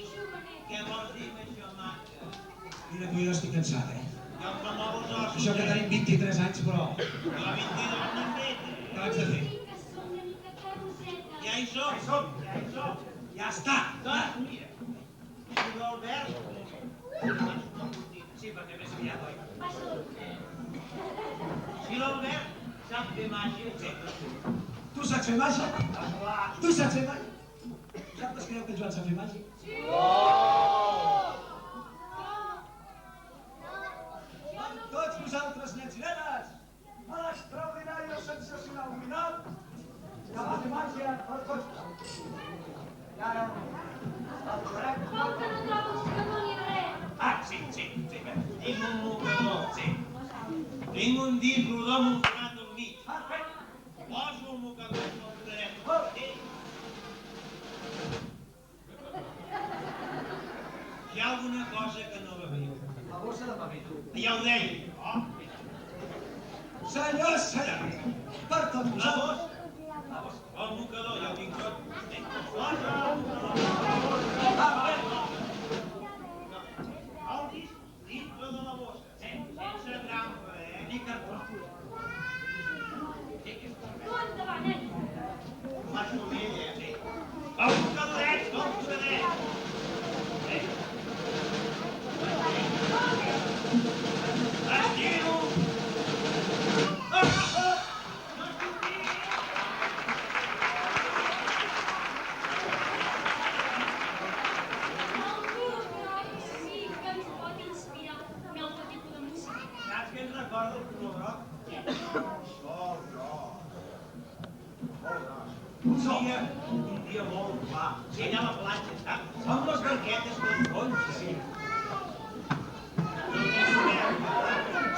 Què vols dir amb això, Marta? Mira, tu, jo estic cansat, Jo em fa molt els ossos. Això que tenim 23 anys, però... Jo 22 n'hem fet. Què vaig de fer? Que som una mica carroseta. Ja hi som. Ja està! Doncs, mira, si l'Albert... Sí, perquè més aviat, oi? Baixa la llum. Si l'Albert sap fer màgia, sí. Tu saps fer màgia? Clar. Tu saps fer màgia? Vosaltres creieu que en Joan sap fer màgia? Tots vosaltres, nens i nenes, a l'extraordinària sensacional final que va fer màgia per tots. I ara, el correct... Com que no trobes que no n'hi ha res? Ah, sí. Tinc un mocador, sí. Tinc un disc rodó muntat al mig. Poso el mocador i el podrem. Sí. Hi ha alguna cosa que no va bé. La bossa de paper. Ja ho deia, no? Senyors, per tot La vosaltres... bossa. El mocador, ja ho tinc tot. Posa el mocador. El disc dintre de la bossa. Sense trampa, ni cartró. Tu endavant, nen. Faig-ho bé, sí. El mocadoret, el mocadoret. Estiro! No es toqui! dia molt clar. Sí, allà a la platja, saps? Amb les barquetes del fons. Sí.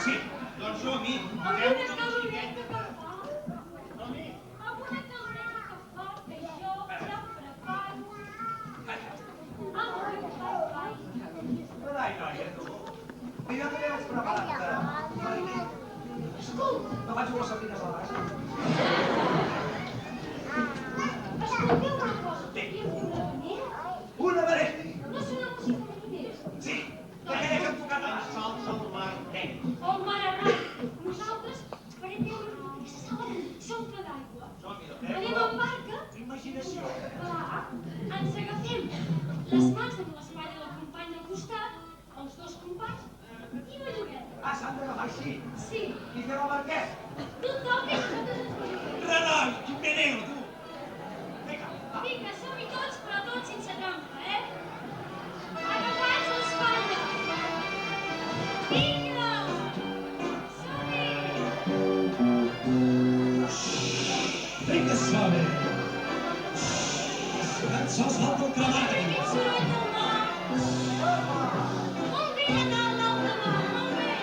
Sí, doncs som-hi. Amb una caloreta que fa. Som-hi. Amb una caloreta que fa, que jo ja em preparo. Amb una caloreta. Ai, noia, tu. Que jo també vaig preparat mariner. Escolta, No vaig voler sardines a la base. escolteu una cosa. Teniu una manera? Una mariner. No sona música marinera. Sí, aquella que hem tocat abans. Sols al mar. El mar arran. Nosaltres farem veure que se saben somple d'aigua. Anem amb barca. Imaginació. Clar, ens agafem les mans amb l'espatlla del company al costat, els dos companys, i ballurem. Ah, s'han d'agafar així. Sí, I fer la barqueta. tothom i nosaltres ens ballurem. Renoi, quin meneo, tu! Vinga, va. Vinga, som-hi tots, però tots sense trampa, eh? Agafats a l'espatlla. Vinga! Som-hi! Vinga, som-hi! Tan sols falta el cremat. Quin soroll del mar! Molt bé, a dalt l'alta mar, molt bé!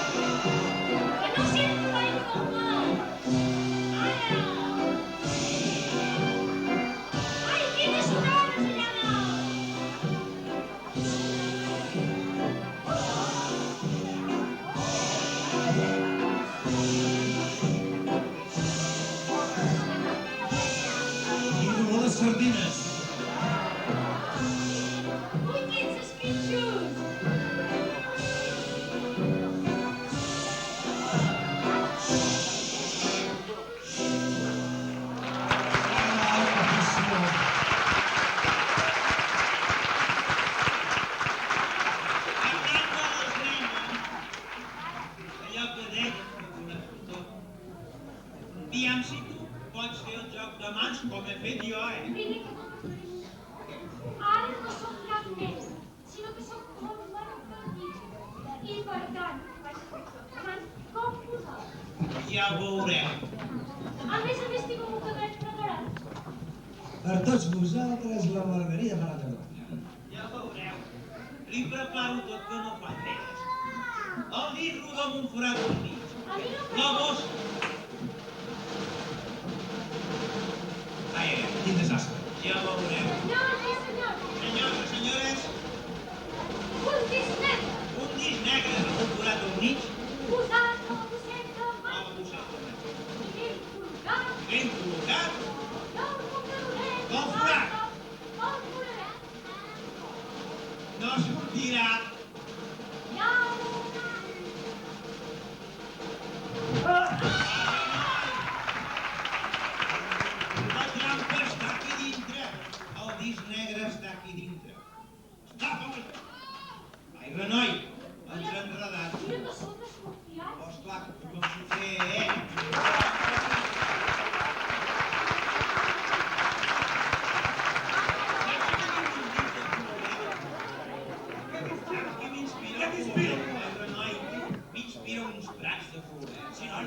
Que no sento l'aigua del mar! Ara! Ai, quines onades allà dalt! Quin olor de sardines. Ui, quins esquitxos! Ai, caríssimo. Allò que deia, un escultor. Digue'm si tu pots fer el joc de mans com he fet jo, Mira que ara no som cap nen, sinó que som com mercadillos. I per tant, vaig fer abans com vosaltres. Ja ho veurem. A més, tinc un bocadet preparat. Per tots vosaltres, la Margarida farà també. Ja ho veureu. Li preparo tot que no fa res. El dit rodó amb un forat al mig. A mi no La em bossa. Ai, Quin desastre. ja ho veureu. Senyors i senyors, Senyors i senyores, un disc negre, un disc negre amb un forat al mig, posat a la bosseta a la amb bosseta. i ben col·locat, Ben col·locat, del bocadet, Del forat. del foradet. no sortirà. Ja ho La trampa està aquí dintre. El disc negre està aquí dintre. Escapa-li! Ai, renoi, ens ha enredat. Mira que són desconfiats. Oh, esclar, que com s'ho sé, Què m'inspira? Renoi, m'inspira uns prats de florets. Sí, noi?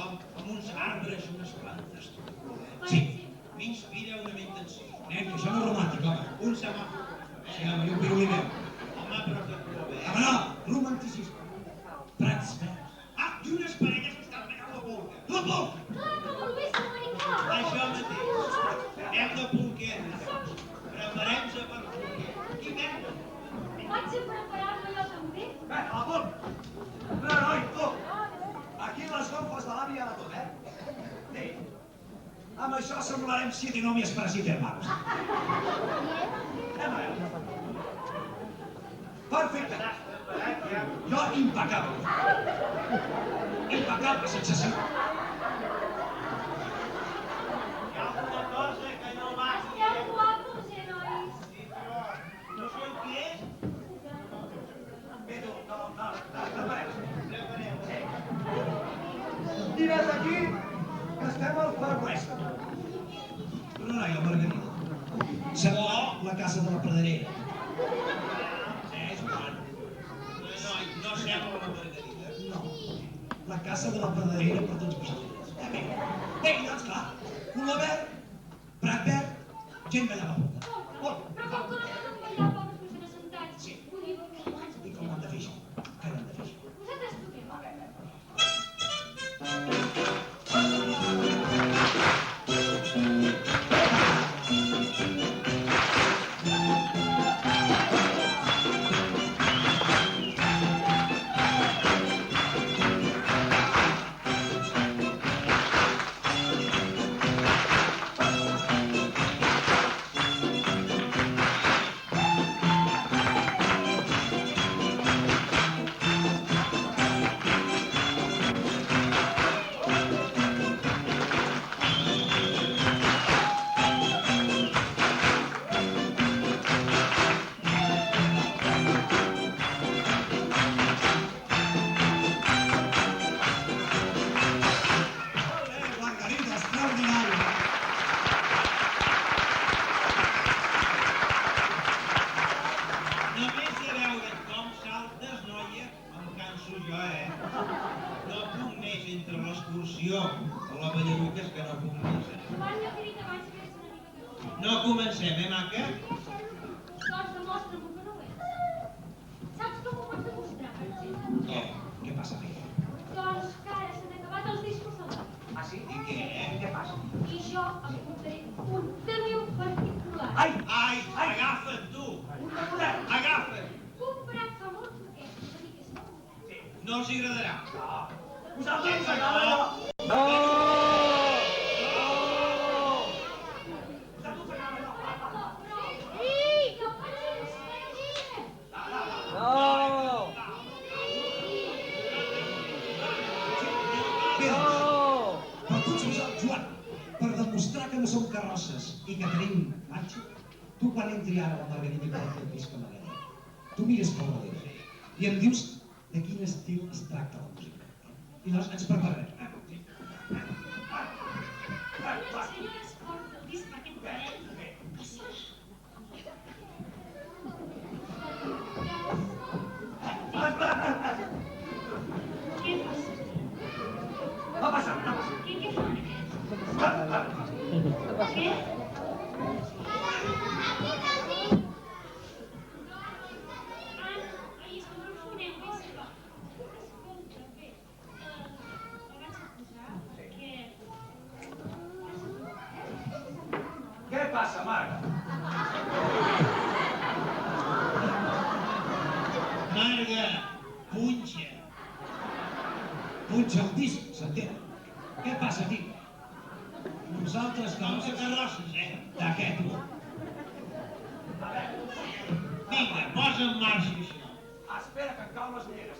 Amb uns arbres i unes plantes de florets. Sí. M'inspira una ment tensió. Nen, que això no és romàntic, home. Un semàfor. Sí, home, i un pirulí meu. Home, però de color verd. Home, no, romanticisme. Prats verds. Ah, i unes parelles que estan pegant la boca. La boca! Clar que l'Oest americà. Això mateix. Hem de polquetes. Preparem-se per polquetes. I merda. Vaig a preparar-me jo també. A punt. No, noi, tu. Aquí les golfes de l'àvia de tot, eh? Sí. Amb això semblarem siete novias para siete hermanos. Anem a veure. Perfecte. Jo, impecable. Impecable, sensació. Hi ha alguna cosa que no va. Esteu guapos, nois? Sí, però no sé el que és. Bé, tu, no, preparem. Preparem. I ves aquí, que estem al Far West. Però no, i la Margarida. Sembla la casa de la Pedrera. És bon. anem a la Margarida. No, la casa de la Pedrera per tots vosaltres. Vinga, doncs clar, color verd, prat verd, gent ballava puta. Però com que no podem ballar pobres que estan assentats, Sí. ho diu que abans I com ho hem de fer això? Què hem de fer això? vosaltres toquem. Margarida, extraordinari. Només de veure com saltes, noia, em canso jo, No puc més entre l'excursió o la ballaruca, és que no puc més, Joan, jo t'he dit abans que ets una mica cagonet. No comencem, maca? Doncs demostra-m'ho que no ho ets. Saps com ho pots demostrar, per exemple? Què passa, Miguel? Doncs que ara s'han acabat els discos de l'any. Ah, sí? I què? I què passa? I jo em portaré un de meu particular. Ai! Ai, agafa't, tu! Un de modern! Agafa't! Comprat fa molt poquet, és a dir que és molt modern. No els agradarà. Vosaltres ens agrada allò! No! Vosaltres us agrada allò! Però, jo vaig a l'estranger. Bé, per tots vosaltres, Joan, per demostrar que no som carrosses i que tenim matxo, tu quan entri ara la Margarida i quan et visca Margarida, tu mires pel darrere i em dius de quin estil es tracta la música. I llavors ens prepararem. La senyora es porta el disc aquest parell que serà. Què passa? No passa, no passa. Què fan aquests? Què? Ai, és que no em foneu bé, esclar. Escolta, bé, el vaig a posar perquè... Què passa, Marga? Marga, punxa. Punxa el disc, s'entén? Què passa aquí? Nosaltres Com com se carrosses, De què, tu? Vinga, posa en marxa això. Espera que em cau les ulleres.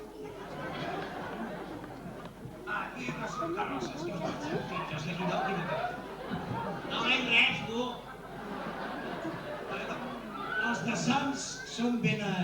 Aquí no són carrosses, que us fins d'aquí del primer. No veig res, tu. Els de Sants són ben a...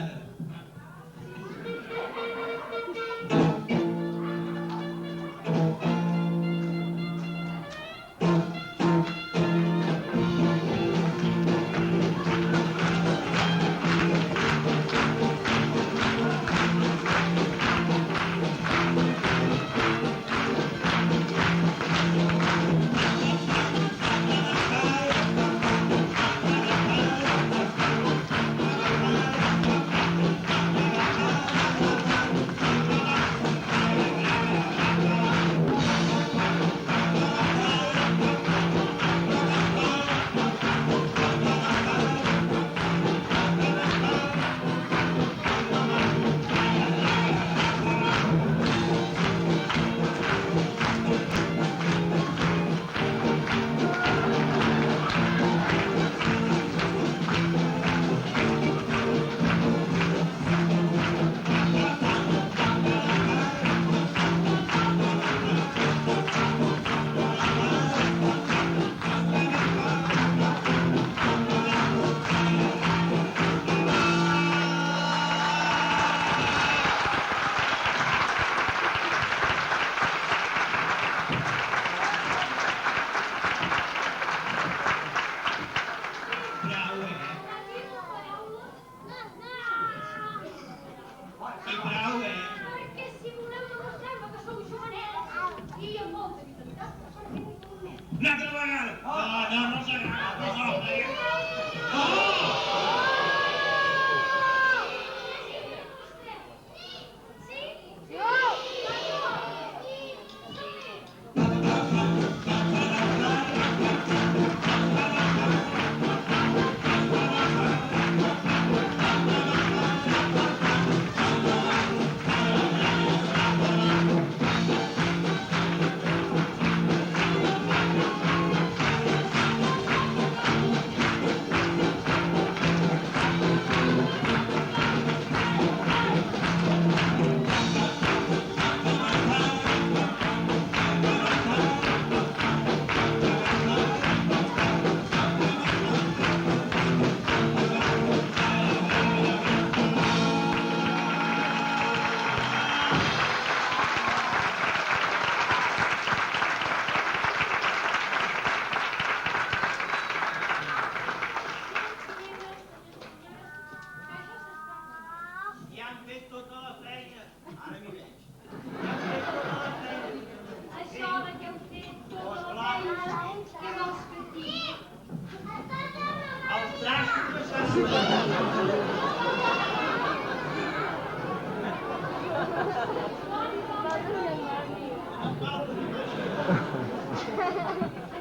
Et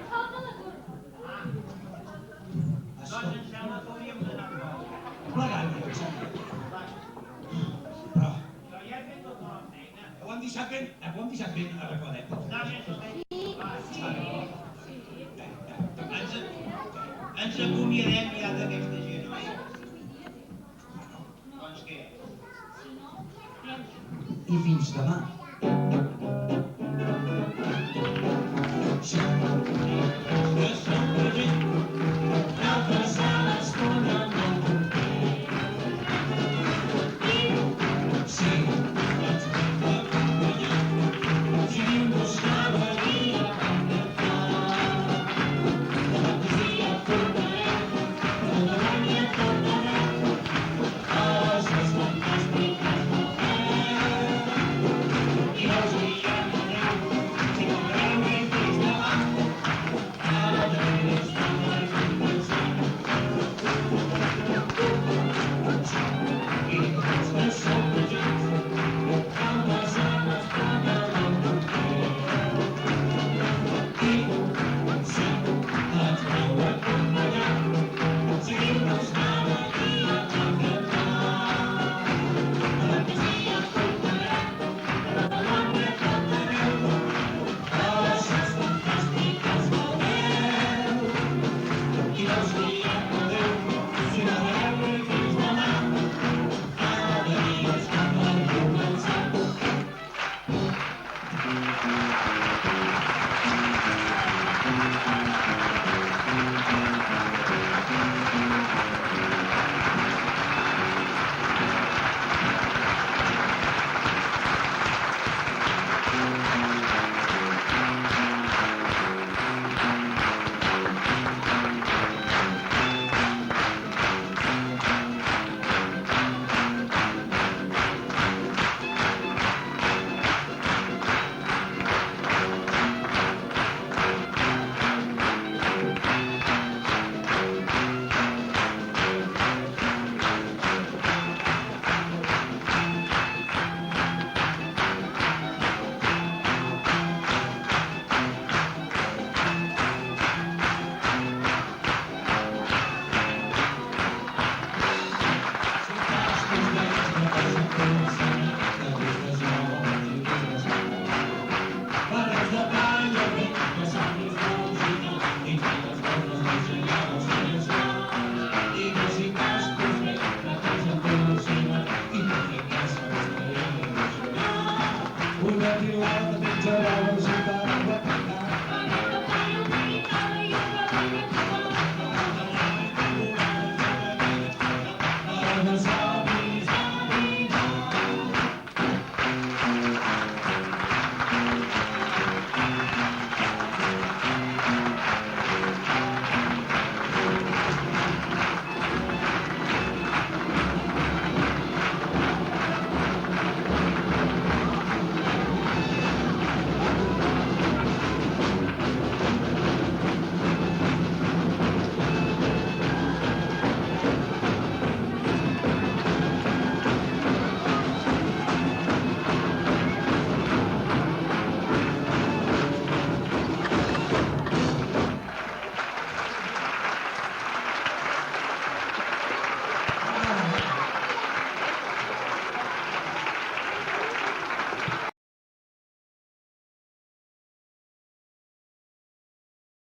falta la torba. Doncs em sembla que hauríem d'anar fora. Plegant, però Jo ja he fet tota la feina. Ho hem deixat ben arregladet. No, sense feina. Ens acomiadem ja d'aquesta gent, oi? Doncs què? i fins demà. Que som la gent d'altres sales com el món proper. Sí, ens hem d'acompanyar si buscar la vida de fort. La poesia formarem, tota l'any ja tornarem, coses fantàstiques.